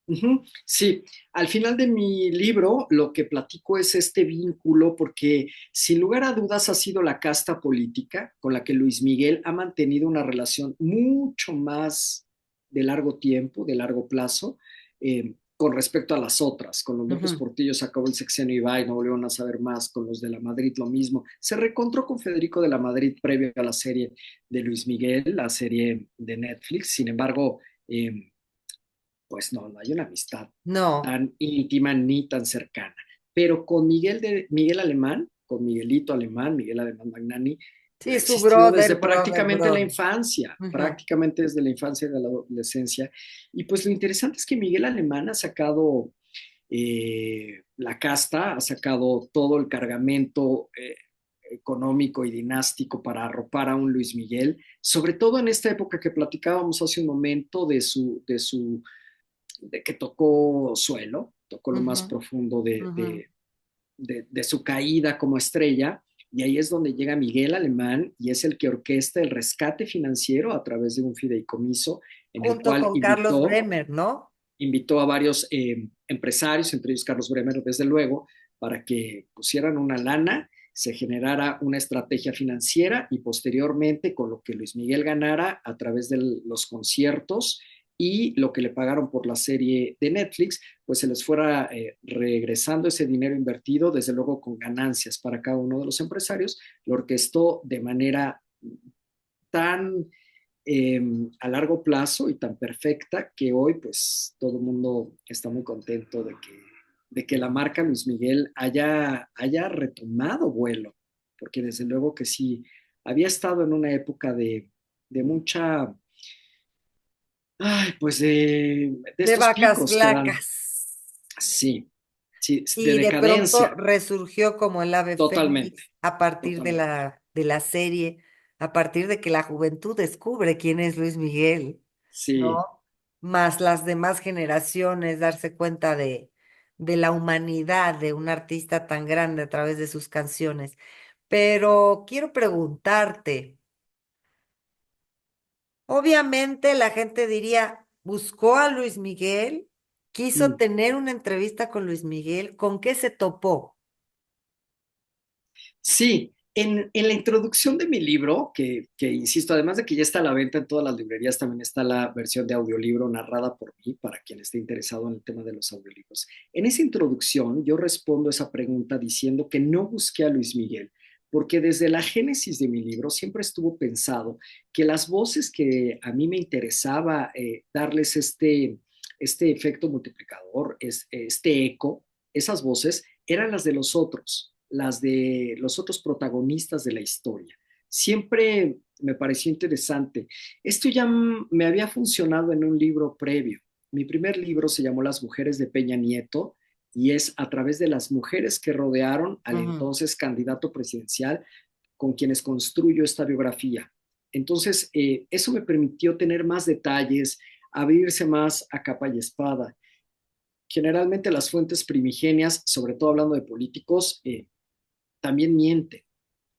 Ujú. Sí, al final de mi libro lo que platico es este vínculo porque sin lugar a dudas ha sido la casta política con la que Luis Miguel ha mantenido una relación mucho más de largo tiempo, de largo plazo, con respecto a las otras. Con los López Ujú. Portillo se acabó el sexenio y va y no volvieron a saber más, con los de la Madrid lo mismo. Se reencontró con Federico de la Madrid previo a la serie de Luis Miguel, la serie de Netflix. Sin embargo, pues no hay una amistad No, tan íntima ni tan cercana. Pero con Miguel Alemán, con Miguelito Alemán, Miguel Alemán Magnani, sí, ha su existido brother, desde brother, prácticamente la brother. infancia, Ujú. prácticamente desde la infancia y de la adolescencia. Y pues lo interesante es que Miguel Alemán ha sacado la casta, ha sacado todo el cargamento económico y dinástico para arropar a un Luis Miguel, sobre todo en esta época que platicábamos hace un momento de que tocó suelo, tocó lo Ujú, más profundo ujú. de su caída como estrella, y ahí es donde llega Miguel Alemán y es el que orquesta el rescate financiero a través de un fideicomiso en el Junto cual con Carlos Bremer, ¿no? invitó a varios empresarios, entre ellos Carlos Bremer, desde luego, para que pusieran una lana, se generara una estrategia financiera y posteriormente con lo que Luis Miguel ganara a través de los conciertos y lo que le pagaron por la serie de Netflix, pues se les fuera regresando ese dinero invertido, desde luego con ganancias para cada uno de los empresarios, lo orquestó de manera tan eh, a largo plazo y tan perfecta que hoy pues todo el mundo está muy contento de que la marca Luis Miguel haya retomado vuelo, porque desde luego que sí, había estado en una época de mucha, ay, pues de De estos vacas picos que dan, flacas. sí, sí, de Y de pronto decadencia, resurgió como el ave totalmente, fénix a partir de totalmente, la serie, a partir de que la juventud descubre quién es Luis Miguel, sí. ¿no? Más las demás generaciones, darse cuenta de la humanidad de un artista tan grande a través de sus canciones. Pero quiero preguntarte, obviamente la gente diría, buscó a Luis Miguel, quiso Mm. tener una entrevista con Luis Miguel, ¿con qué se topó? Sí, en la introducción de mi libro, que insisto, además de que ya está a la venta en todas las librerías, también está la versión de audiolibro narrada por mí, para quien esté interesado en el tema de los audiolibros. En esa introducción yo respondo esa pregunta diciendo que no busqué a Luis Miguel, porque desde la génesis de mi libro siempre estuvo pensado que las voces que a mí me interesaba darles este efecto multiplicador, este eco, esas voces eran las de los otros protagonistas de la historia. Siempre me pareció interesante. Esto ya me había funcionado en un libro previo. Mi primer libro se llamó Las mujeres de Peña Nieto y es a través de las mujeres que rodearon al Ujú. entonces candidato presidencial con quienes construyo esta biografía. Entonces, eso me permitió tener más detalles, abrirse más a capa y espada. Generalmente las fuentes primigenias, sobre todo hablando de políticos, también mienten,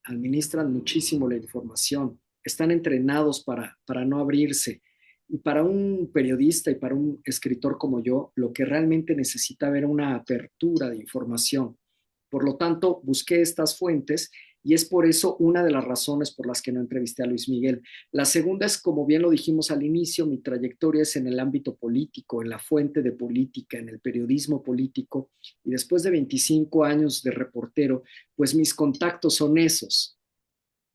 administran muchísimo la información, están entrenados para no abrirse. Y para un periodista y para un escritor como yo, lo que realmente necesita ver una apertura de información. Por lo tanto, busqué estas fuentes y es por eso una de las razones por las que no entrevisté a Luis Miguel. La segunda es, como bien lo dijimos al inicio, mi trayectoria es en el ámbito político, en la fuente de política, en el periodismo político. Y después de 25 años de reportero, pues mis contactos son esos.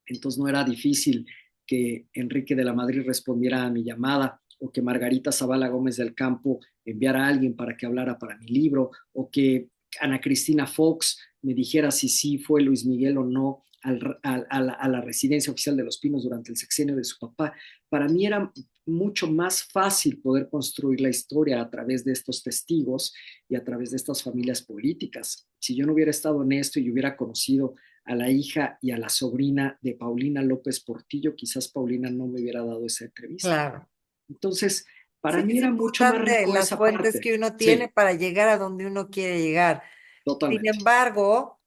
Entonces no era difícil que Enrique de la Madrid respondiera a mi llamada o que Margarita Zavala Gómez del Campo enviara a alguien para que hablara para mi libro o que Ana Cristina Fox me dijera si sí fue Luis Miguel o no a la residencia oficial de Los Pinos durante el sexenio de su papá. Para mí era mucho más fácil poder construir la historia a través de estos testigos y a través de estas familias políticas. Si yo no hubiera estado en esto y hubiera conocido a la hija y a la sobrina de Paulina López Portillo, quizás Paulina no me hubiera dado esa entrevista. Claro. Entonces, para Sí, mí es era mucho más importante rico las esa fuentes parte. que uno tiene Sí, para llegar a donde uno quiere llegar. Sin totalmente. embargo,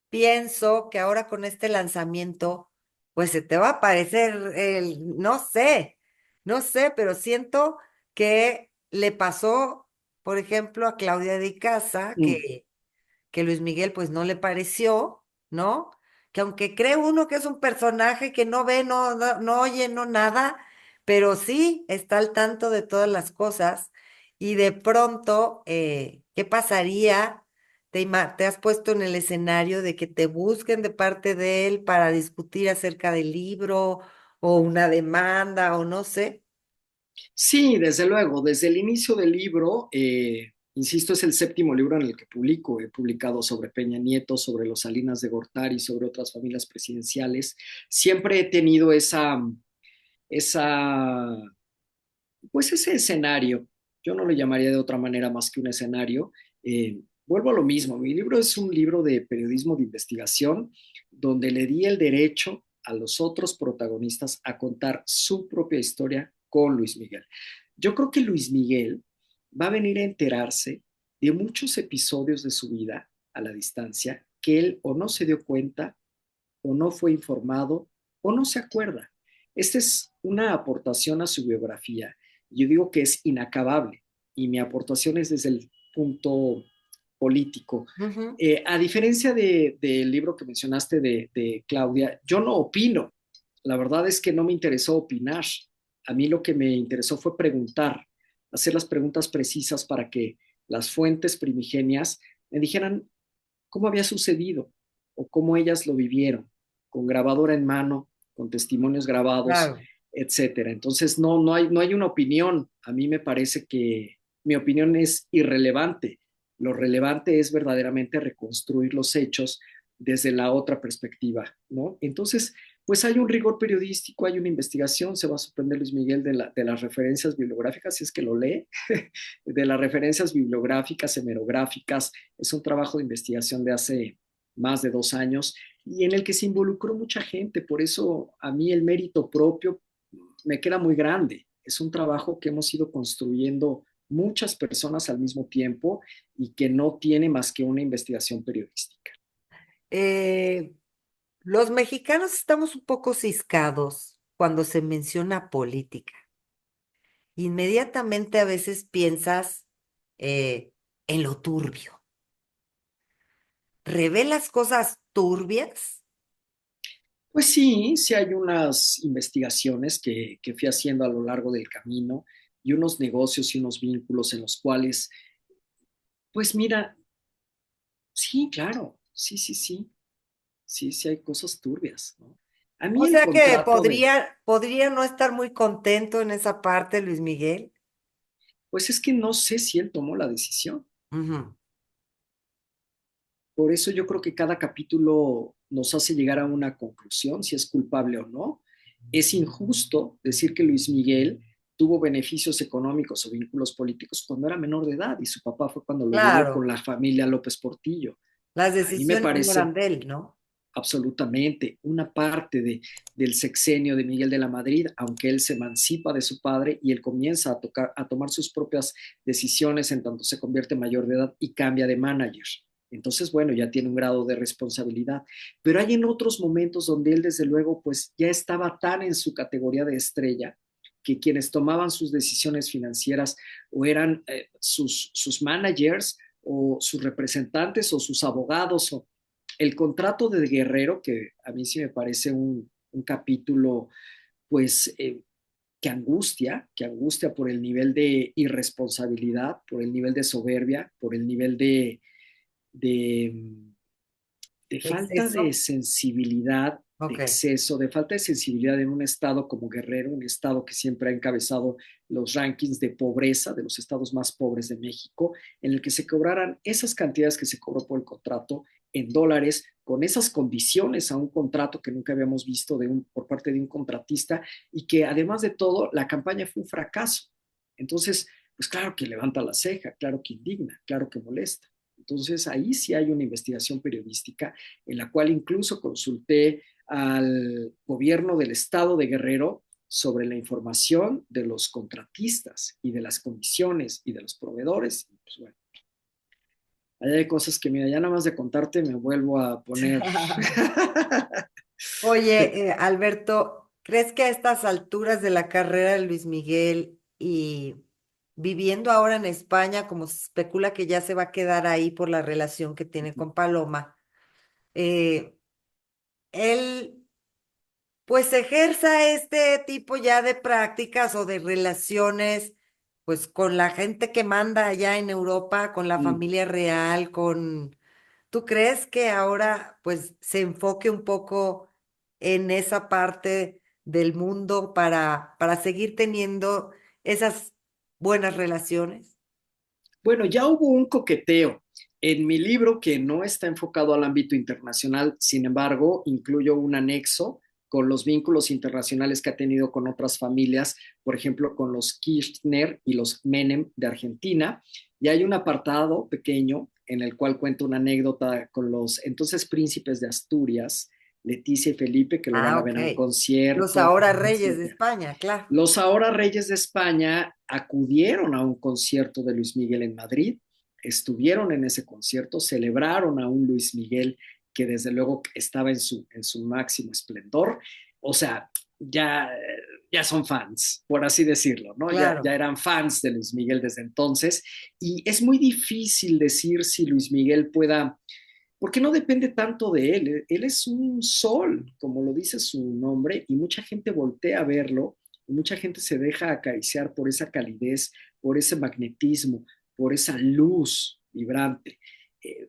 pienso que ahora con este lanzamiento, pues se te va a aparecer no sé, pero siento que le pasó, por ejemplo, a Claudia de Casa, Mm. que Luis Miguel pues no le pareció, ¿no? Que aunque cree uno que es un personaje que no ve, no oye, no nada, pero sí está al tanto de todas las cosas y de pronto, ¿qué pasaría? ¿Te has puesto en el escenario de que te busquen de parte de él para discutir acerca del libro o una demanda o no sé? Sí, desde luego, desde el inicio del libro, insisto, es el séptimo libro en el que publico. He publicado sobre Peña Nieto, sobre los Salinas de Gortari, sobre otras familias presidenciales. Siempre he tenido esa pues ese escenario, yo no lo llamaría de otra manera más que un escenario. Vuelvo a lo mismo, mi libro es un libro de periodismo de investigación donde le di el derecho a los otros protagonistas a contar su propia historia con Luis Miguel. Yo creo que Luis Miguel va a venir a enterarse de muchos episodios de su vida a la distancia que él o no se dio cuenta o no fue informado o no se acuerda. Esta es una aportación a su biografía. Yo digo que es inacabable y mi aportación es desde el punto político. Ujú. A diferencia del libro que mencionaste de Claudia, yo no opino. La verdad es que no me interesó opinar. A mí lo que me interesó fue preguntar, hacer las preguntas precisas para que las fuentes primigenias me dijeran cómo había sucedido o cómo ellas lo vivieron, con grabadora en mano, con testimonios grabados, Claro. etcétera. Entonces, no hay una opinión. A mí me parece que mi opinión es irrelevante. Lo relevante es verdaderamente reconstruir los hechos desde la otra perspectiva, ¿no? Entonces, pues hay un rigor periodístico, hay una investigación, se va a sorprender Luis Miguel de las referencias bibliográficas, si es que lo lee, de las referencias bibliográficas, hemerográficas, es un trabajo de investigación de hace más de 2 años y en el que se involucró mucha gente. Por eso a mí el mérito propio me queda muy grande. Es un trabajo que hemos ido construyendo muchas personas al mismo tiempo y que no tiene más que una investigación periodística. Eh, los mexicanos estamos un poco ciscados cuando se menciona política. Inmediatamente a veces piensas eh, en lo turbio. ¿Revelas cosas turbias? Pues sí, sí hay unas investigaciones que fui haciendo a lo largo del camino y unos negocios y unos vínculos en los cuales, pues mira, sí, claro, sí, sí, sí. sí, sí hay cosas turbias, ¿no? A mí O el sea que contrato de, podría no estar muy contento en esa parte, Luis Miguel. pues es que no sé si él tomó la decisión. Ujú. Por eso yo creo que cada capítulo nos hace llegar a una conclusión, si es culpable o no. Es injusto decir que Luis Miguel tuvo beneficios económicos o vínculos políticos cuando era menor de edad y su papá fue cuando lo llevó con Claro, la familia López Portillo. las A mí me decisiones no eran parece de él, ¿no? absolutamente una parte del sexenio de Miguel de la Madrid, aunque él se emancipa de su padre y él comienza a tomar sus propias decisiones en tanto se convierte en mayor de edad y cambia de manager. Entonces, bueno, ya tiene un grado de responsabilidad. Pero hay en otros momentos donde él, desde luego, pues ya estaba tan en su categoría de estrella que quienes tomaban sus decisiones financieras o eran sus managers o sus representantes o sus abogados o el contrato de Guerrero, que a mí sí me parece un capítulo, pues, que angustia por el nivel de irresponsabilidad, por el nivel de soberbia, por el nivel de, de falta de Exceso. sensibilidad, de Ok. exceso, de falta de sensibilidad en un estado como Guerrero, un estado que siempre ha encabezado los rankings de pobreza, de los estados más pobres de México, en el que se cobraran esas cantidades que se cobró por el contrato en dólares, con esas condiciones a un contrato que nunca habíamos visto por parte de un contratista y que además de todo la campaña fue un fracaso. Entonces, pues claro que levanta la ceja, claro que indigna, claro que molesta. Entonces, ahí sí hay una investigación periodística en la cual incluso consulté al gobierno del estado de Guerrero sobre la información de los contratistas y de las condiciones y de los proveedores. Y pues bueno, hay cosas que, mira, ya nada más de contarte me vuelvo a poner. Oye, Alberto, ¿crees que a estas alturas de la carrera de Luis Miguel y viviendo ahora en España, como se especula que ya se va a quedar ahí por la relación que tiene con Paloma, eh, él pues ejerza este tipo ya de prácticas o de relaciones, pues con la gente que manda allá en Europa, con la familia real, con... ¿Tú crees que ahora pues se enfoque un poco en esa parte del mundo para seguir teniendo esas buenas relaciones? Bueno, ya hubo un coqueteo en mi libro que no está enfocado al ámbito internacional, sin embargo, incluyo un anexo con los vínculos internacionales que ha tenido con otras familias, por ejemplo, con los Kirchner y los Menem de Argentina, y hay un apartado pequeño en el cual cuento una anécdota con los entonces príncipes de Asturias, Leticia y Felipe, que lo van Ah, a ok. ver en un Los concierto, ahora reyes de etcétera. España, claro. Los ahora reyes de España acudieron a un concierto de Luis Miguel en Madrid, estuvieron en ese concierto, celebraron a un Luis Miguel que desde luego estaba en su máximo esplendor. O sea, ya, ya son fans, por así decirlo, ¿no? Ya Claro. eran fans de Luis Miguel desde entonces. Y es muy difícil decir si Luis Miguel pueda, porque no depende tanto de él. Él es un sol, como lo dice su nombre, y mucha gente voltea a verlo, y mucha gente se deja acariciar por esa calidez, por ese magnetismo, por esa luz vibrante.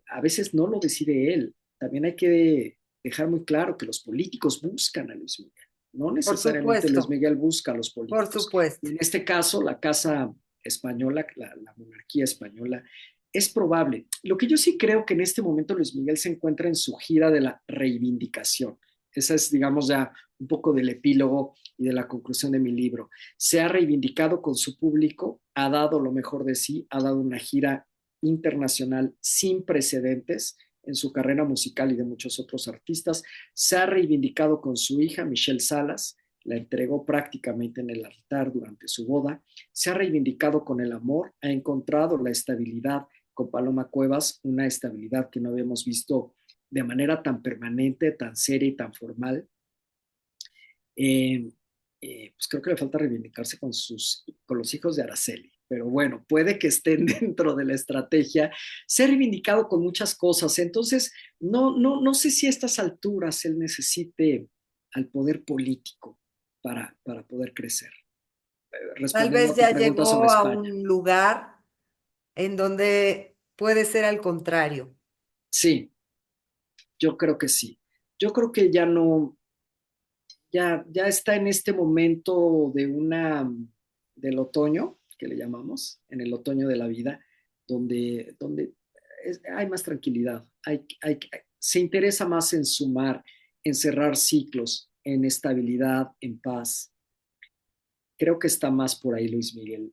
A veces no lo decide él. También hay que dejar muy claro que los políticos buscan a Luis Miguel. No Por necesariamente Luis supuesto, Miguel busca a los por políticos. supuesto. Y en este caso, la Casa Española, la monarquía española, es probable. Lo que yo sí creo que en este momento Luis Miguel se encuentra en su gira de la reivindicación. Esa es, digamos, ya un poco del epílogo y de la conclusión de mi libro. Se ha reivindicado con su público, ha dado lo mejor de sí, ha dado una gira internacional sin precedentes en su carrera musical y de muchos otros artistas. Se ha reivindicado con su hija, Michelle Salas, la entregó prácticamente en el altar durante su boda. Se ha reivindicado con el amor, ha encontrado la estabilidad con Paloma Cuevas, una estabilidad que no habíamos visto de manera tan permanente, tan seria y tan formal. Eh, pues creo que le falta reivindicarse con los hijos de Araceli, pero bueno, puede que estén dentro de la estrategia. Se ha reivindicado con muchas cosas, entonces no sé si a estas alturas él necesite al poder político para poder crecer. Tal Respondiendo vez a tu ya pregunta sobre llegó a España. un lugar en donde puede ser al contrario. Sí, yo creo que sí. yo creo que ya no, ya está en este momento del otoño, que le llamamos, en el otoño de la vida, donde hay más tranquilidad, se interesa más en sumar, en cerrar ciclos, en estabilidad, en paz. Creo que está más por ahí Luis Miguel,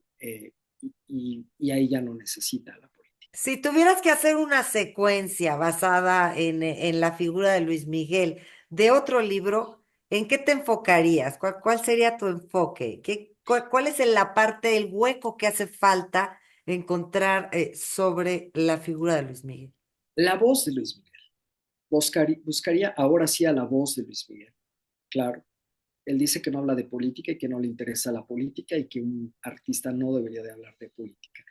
y ahí ya no necesita la política. Si tuvieras que hacer una secuencia basada en la figura de Luis Miguel de otro libro, ¿en qué te enfocarías? ¿Cuál sería tu enfoque? ¿Cuál es la parte, el hueco que hace falta encontrar sobre la figura de Luis Miguel? La voz de Luis Miguel. Buscaría ahora sí a la voz de Luis Miguel. Claro, él dice que no habla de política y que no le interesa la política y que un artista no debería de hablar de política.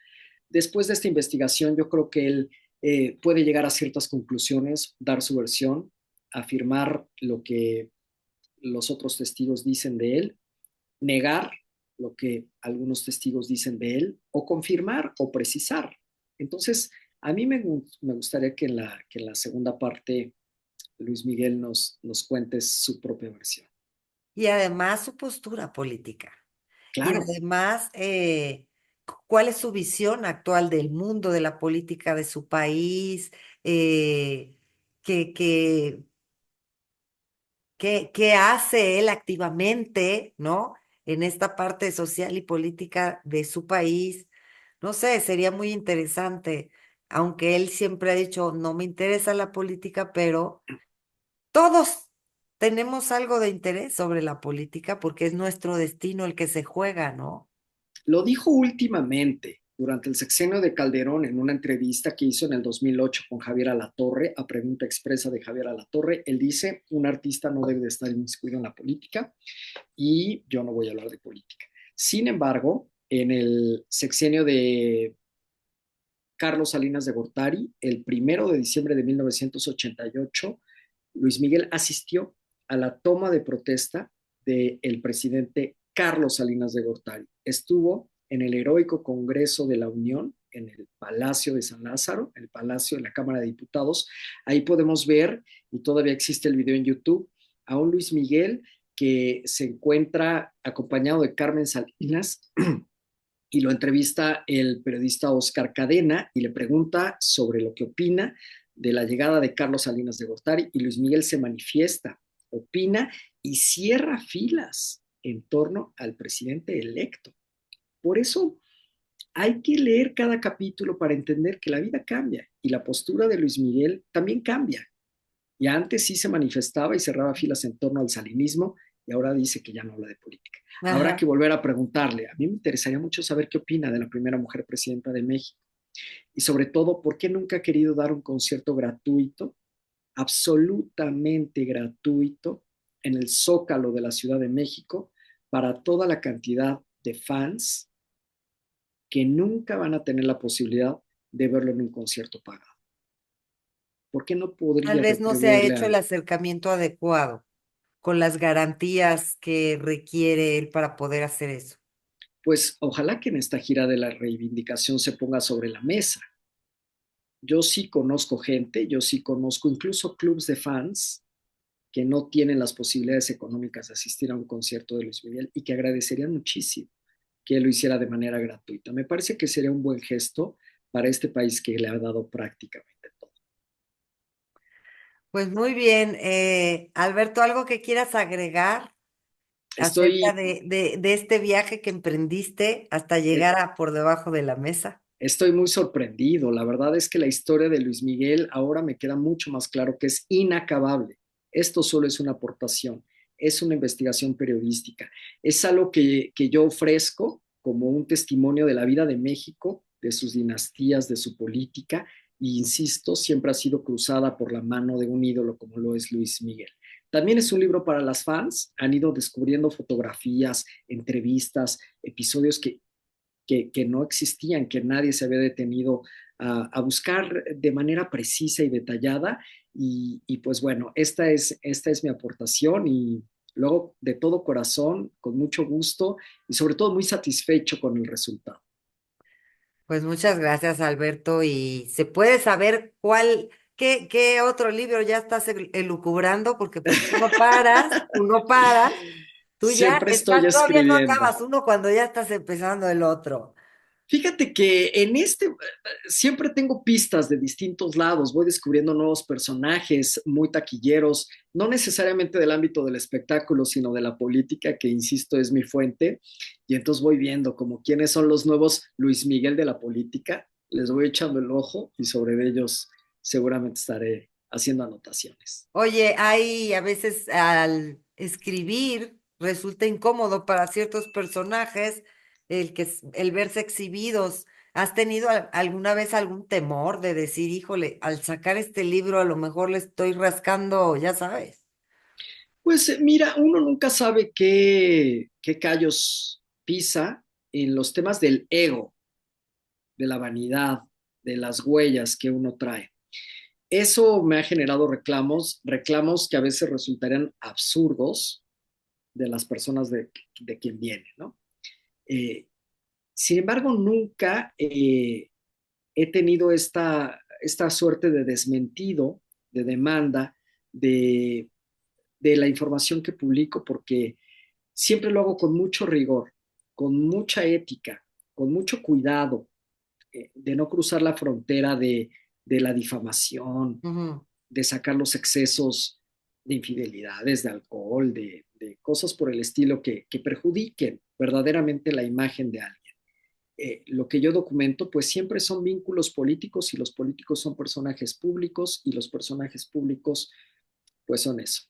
Después de esta investigación, yo creo que él puede llegar a ciertas conclusiones, dar su versión, afirmar lo que los otros testigos dicen de él, negar lo que algunos testigos dicen de él, o confirmar o precisar. Entonces, a mí me gustaría que en la segunda parte Luis Miguel nos cuente su propia versión. Y además su postura política. Y Claro, además, ¿cuál es su visión actual del mundo, de la política de su país? Eh, ¿qué, qué, qué hace él activamente, ¿no? En esta parte social y política de su país. No sé, sería muy interesante, aunque él siempre ha dicho, no me interesa la política, pero todos tenemos algo de interés sobre la política porque es nuestro destino el que se juega, ¿no? lo dijo últimamente durante el sexenio de Calderón en una entrevista que hizo en el 2008 con Javier Alatorre, a pregunta expresa de Javier Alatorre. Él dice, un artista no debe de estar inmiscuido en la política y yo no voy a hablar de política. Sin embargo, en el sexenio de Carlos Salinas de Gortari, el 1 de diciembre de 1988, Luis Miguel asistió a la toma de protesta del presidente Carlos Salinas de Gortari. Estuvo en el heroico Congreso de la Unión, en el Palacio de San Lázaro, el Palacio de la Cámara de Diputados. Ahí podemos ver, y todavía existe el video en YouTube, a un Luis Miguel que se encuentra acompañado de Carmen Salinas y lo entrevista el periodista Oscar Cadena y le pregunta sobre lo que opina de la llegada de Carlos Salinas de Gortari y Luis Miguel se manifiesta, opina y cierra filas en torno al presidente electo. Por eso hay que leer cada capítulo para entender que la vida cambia y la postura de Luis Miguel también cambia. Y antes sí se manifestaba y cerraba filas en torno al salinismo y ahora dice que ya no habla de política. Habrá que Ajá. volver a preguntarle. A mí me interesaría mucho saber qué opina de la primera mujer presidenta de México y sobre todo por qué nunca ha querido dar un concierto gratuito, absolutamente gratuito, en el Zócalo de la Ciudad de México para toda la cantidad de fans que nunca van a tener la posibilidad de verlo en un concierto pagado. ¿Por qué no Tal podría vez no se ha retribuirle hecho el a... acercamiento adecuado con las garantías que requiere él para poder hacer eso. Pues ojalá que en esta gira de la reivindicación se ponga sobre la mesa? Yo sí conozco gente, yo sí conozco incluso clubs de fans que no tienen las posibilidades económicas de asistir a un concierto de Luis Miguel y que agradecerían muchísimo que él lo hiciera de manera gratuita. Me parece que sería un buen gesto para este país que le ha dado prácticamente todo. Pues muy bien, Alberto, ¿algo que quieras agregar acerca Estoy, de este viaje que emprendiste hasta eh, llegar a por debajo de la mesa? estoy muy sorprendido. La verdad es que la historia de Luis Miguel ahora me queda mucho más claro que es inacabable. Esto solo es una aportación, es una investigación periodística, es algo que yo ofrezco como un testimonio de la vida de México, de sus dinastías, de su política, e insisto, siempre ha sido cruzada por la mano de un ídolo como lo es Luis Miguel. También es un libro para las fans, han ido descubriendo fotografías, entrevistas, episodios que no existían, que nadie se había detenido a buscar de manera precisa y detallada. Y pues bueno, esta es mi aportación y luego de todo corazón, con mucho gusto y sobre todo muy satisfecho con el resultado. Pues muchas gracias, Alberto. ¿Y se puede saber cuál ¿Qué otro libro ya estás elucubrando? Porque pues tú no paras, tú ya Siempre estoy estás, todavía no escribiendo. acabas uno cuando ya estás empezando el otro. Fíjate que en este siempre tengo pistas de distintos lados, voy descubriendo nuevos personajes muy taquilleros, no necesariamente del ámbito del espectáculo, sino de la política, que insisto es mi fuente, y entonces voy viendo como quiénes son los nuevos Luis Miguel de la política, les voy echando el ojo y sobre ellos seguramente estaré haciendo anotaciones. Oye, hay a veces al escribir resulta incómodo para ciertos personajes el verse exhibidos. ¿Has tenido alguna vez algún temor de decir, híjole, al sacar este libro a lo mejor le estoy rascando, ya sabes? Pues mira, uno nunca sabe qué callos pisa en los temas del ego, de la vanidad, de las huellas que uno trae. Eso me ha generado reclamos que a veces resultarían absurdos de las personas de quien viene, ¿no? Eh, Sin embargo, nunca he tenido esta suerte de desmentido, de demanda, de, de la información que publico, porque siempre lo hago con mucho rigor, con mucha ética, con mucho cuidado, de no cruzar la frontera de la difamación, Ujú. de sacar los excesos de infidelidades, de alcohol, de cosas por el estilo que perjudiquen verdaderamente la imagen de alguien. Lo que yo documento, pues siempre son vínculos políticos y los políticos son personajes públicos y los personajes públicos, pues son eso.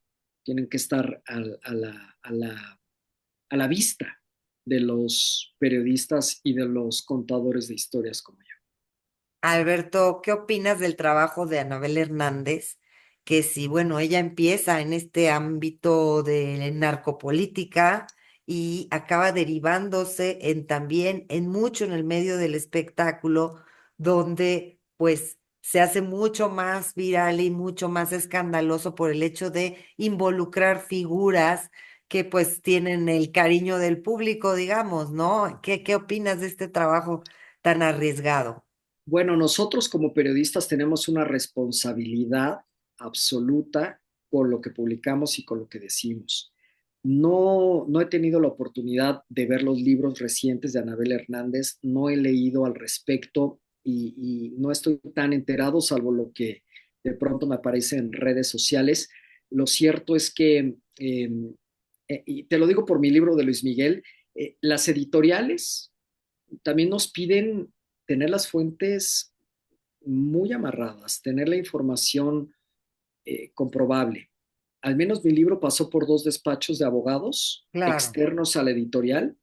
Tienen que estar a la vista de los periodistas y de los contadores de historias como yo. Alberto, ¿qué opinas del trabajo de Anabel Hernández? Que si, bueno, ella empieza en este ámbito de narcopolítica y acaba derivándose en también en mucho en el medio del espectáculo, donde pues se hace mucho más viral y mucho más escandaloso por el hecho de involucrar figuras que pues tienen el cariño del público, digamos, ¿no? ¿Qué opinas de este trabajo tan arriesgado? Bueno, nosotros como periodistas tenemos una responsabilidad absoluta con lo que publicamos y con lo que decimos. No he tenido la oportunidad de ver los libros recientes de Anabel Hernández, no he leído al respecto y no estoy tan enterado, salvo lo que de pronto me aparece en redes sociales. Lo cierto es que, y te lo digo por mi libro de Luis Miguel, las editoriales también nos piden tener las fuentes muy amarradas, tener la información comprobable. Al menos mi libro pasó por dos despachos de abogados Claro. externos a la editorial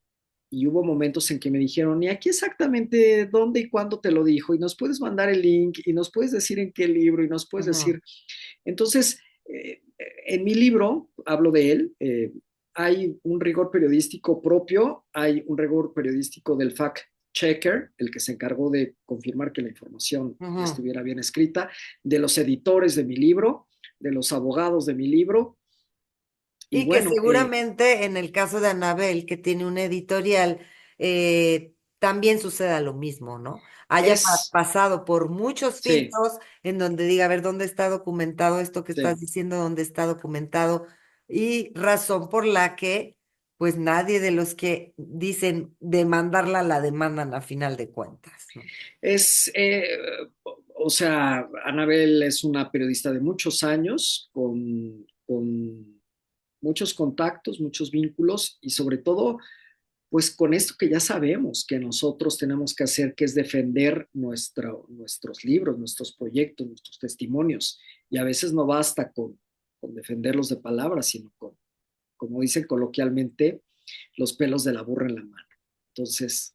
y hubo momentos en que me dijeron, ¿y aquí exactamente dónde y cuándo te lo dijo? Y nos puedes mandar el link y nos puedes decir en qué libro y nos puedes Ujú. decir. Entonces, en mi libro, hablo de él, hay un rigor periodístico propio, hay un rigor periodístico del fact checker, el que se encargó de confirmar que la información Ujú. estuviera bien escrita, de los editores de mi libro, de los abogados de mi libro. Y Y que bueno, seguramente en el caso de Anabel, que tiene una editorial, también suceda lo mismo, ¿no? Haya es, pasado por muchos sí, filtros en donde diga, a ver, ¿dónde está documentado esto que estás sí. diciendo? ¿Dónde está documentado? Y razón por la que, pues nadie de los que dicen demandarla la demandan a final de cuentas, ¿no? Es, o sea, Anabel es una periodista de muchos años, con muchos contactos, muchos vínculos y sobre todo, pues con esto que ya sabemos que nosotros tenemos que hacer, que es defender nuestros libros, nuestros proyectos, nuestros testimonios. Y a veces no basta con defenderlos de palabras, sino con, como dicen coloquialmente, los pelos de la burra en la mano. Entonces,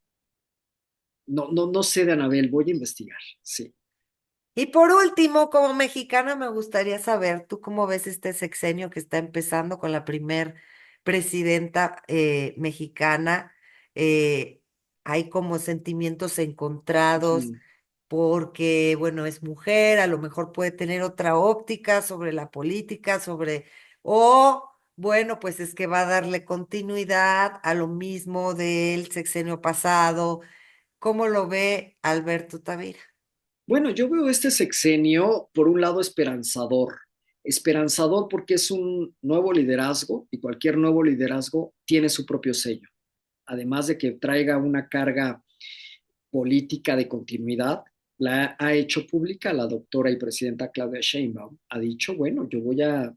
no sé de Anabel, voy a investigar, sí. Y por último, como mexicana, me gustaría saber, ¿tú cómo ves este sexenio que está empezando con la primer presidenta mexicana? Eh, Hay como sentimientos encontrados Mm. porque, bueno, es mujer, a lo mejor puede tener otra óptica sobre la política, o, bueno, pues es que va a darle continuidad a lo mismo del sexenio pasado. ¿Cómo lo ve Alberto Tavira? Bueno, yo veo este sexenio, por un lado, esperanzador. Esperanzador porque es un nuevo liderazgo y cualquier nuevo liderazgo tiene su propio sello. Además de que traiga una carga política de continuidad, la ha hecho pública la doctora y presidenta Claudia Sheinbaum. Ha dicho, bueno, yo voy a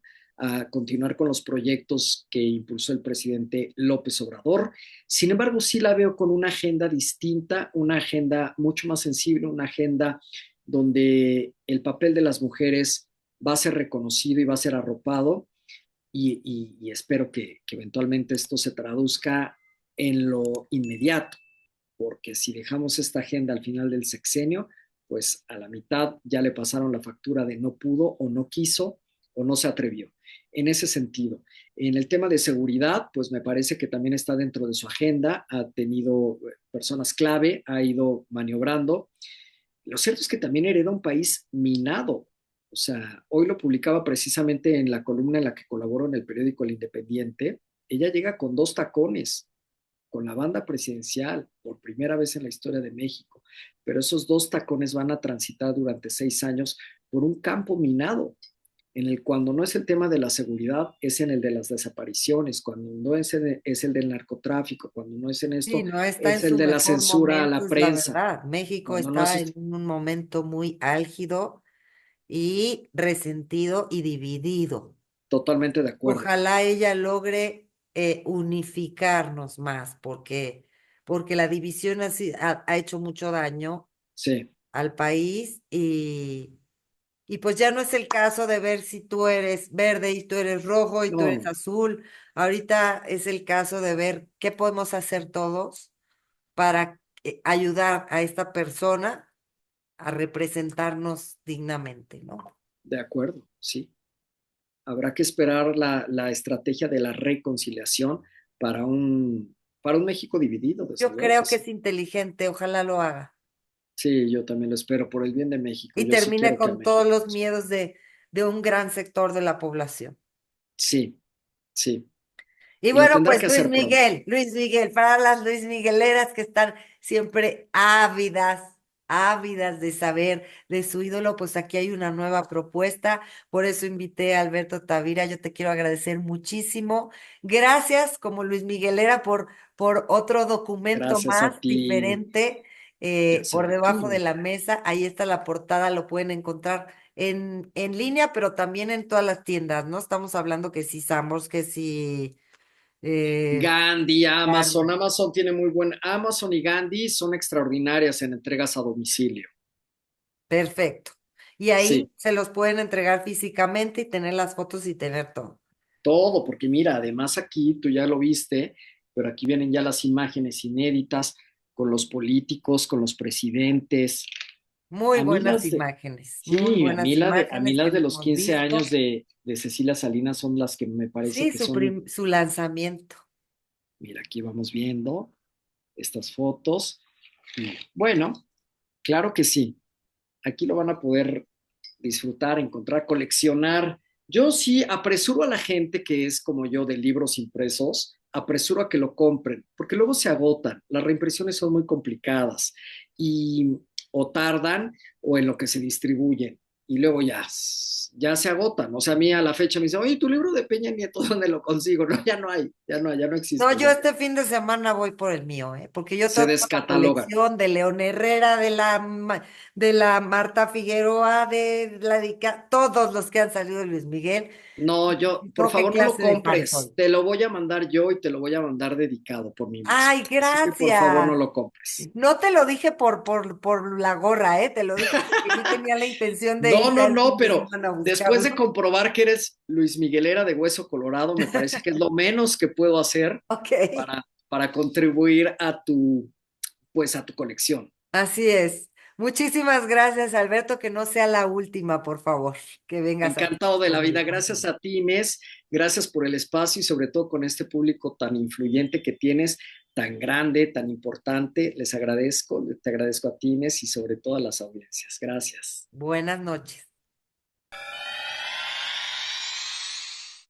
continuar con los proyectos que impulsó el presidente López Obrador. Sin embargo, sí la veo con una agenda distinta, una agenda mucho más sensible, una agenda donde el papel de las mujeres va a ser reconocido y va a ser arropado y espero que eventualmente esto se traduzca en lo inmediato, porque si dejamos esta agenda al final del sexenio, pues a la mitad ya le pasaron la factura de no pudo o no quiso o no se atrevió. En ese sentido, en el tema de seguridad, pues me parece que también está dentro de su agenda, ha tenido personas clave, ha ido maniobrando. Lo cierto es que también hereda un país minado. O sea, hoy lo publicaba precisamente en la columna en la que colaboró en el periódico El Independiente. Ella llega con dos tacones, con la banda presidencial, por primera vez en la historia de México. Pero esos dos tacones van a transitar durante 6 años por un campo minado, en el cuando no es el tema de la seguridad, es en el de las desapariciones, cuando no es el del narcotráfico, cuando no es en Sí, esto, no está en es el su de la mejor censura a momento, la es la prensa, verdad. México cuando no está es en un momento muy álgido y resentido y dividido. totalmente de acuerdo. Ojalá ella logre unificarnos más, porque la división ha hecho mucho daño Sí, al país y pues ya no es el caso de ver si tú eres verde y tú eres rojo y tú no, eres no, azul. Ahorita es el caso de ver qué podemos hacer todos para ayudar a esta persona a representarnos dignamente, ¿no? de acuerdo, sí. Habrá que esperar la estrategia de la reconciliación para para un México dividido, desde Yo luego que creo que sí. es inteligente, ojalá lo haga. Sí, yo también lo espero por el bien de México. Y Yo sí termine quiero que a con todos México los prospere. miedos de un gran sector de la población. Sí, sí. Y Y lo bueno, tendrá pues que hacer pronto. Luis Miguel, para las Luis Migueleras que están siempre ávidas de saber de su ídolo, pues aquí hay una nueva propuesta. Por eso invité a Alberto Tavira. Yo te quiero agradecer muchísimo. Gracias como Luis Miguelera por otro documento Gracias a más ti. diferente Ya por debajo de sabes. la mesa. Ahí está la portada, lo pueden encontrar en línea, pero también en todas las tiendas, ¿no? Estamos hablando que si Sambors, que si Gandhi, Amazon. Gandhi. Amazon tiene muy buen. Amazon y Gandhi son extraordinarias en entregas a domicilio. Perfecto. Y Sí, ahí se los pueden entregar físicamente y tener las fotos y tener todo. todo, porque mira, además aquí tú ya lo viste, pero aquí vienen ya las imágenes inéditas con los políticos, con los presidentes. Muy A mí buenas las de, imágenes, muy sí, buenas a mí imágenes que las no de los hemos 15 visto. años de Cecilia Salinas son las que me parece Sí, que son, su lanzamiento. mira, aquí vamos viendo estas fotos. Y bueno, claro que sí, aquí lo van a poder disfrutar, encontrar, coleccionar. Yo sí apresuro a la gente que es como yo de libros impresos, apresuro a que lo compren, porque luego se agotan, las reimpresiones son muy complicadas y o tardan o en lo que se distribuyen y luego ya se agotan. O sea, a mí a la fecha me dice, oye, tu libro de Peña Nieto, ¿dónde lo consigo? No, ya no hay, ya no No, existe, yo ya este fin de semana voy por el mío, ¿eh? Porque yo se tengo una descatalogan. colección de León Herrera, de la Marta Figueroa, todos los que han salido de Luis Miguel. No, yo, por No, ¿qué favor, no lo clase de fan compres. soy? Te lo voy a mandar yo y te lo voy a mandar dedicado por mí mismo. Ay, Así que por favor no gracias. lo compres. No te lo dije por la gorra, ¿eh? Te lo dije porque yo tenía la intención de No, ir ya no, el no, fin de pero semana a después de buscarlo. comprobar que eres Luis Miguelera de Hueso Colorado, me parece que es lo menos que puedo hacer Ok, para contribuir pues a tu colección. así es. Muchísimas gracias, Alberto, que no sea la última, por favor, que vengas aquí Encantado de la vida. conmigo. Gracias a ti, Inés. Gracias por el espacio y sobre todo con este público tan influyente que tienes, tan grande, tan importante. Les agradezco, te agradezco a ti, Inés, y sobre todo a las audiencias. Gracias. Buenas noches.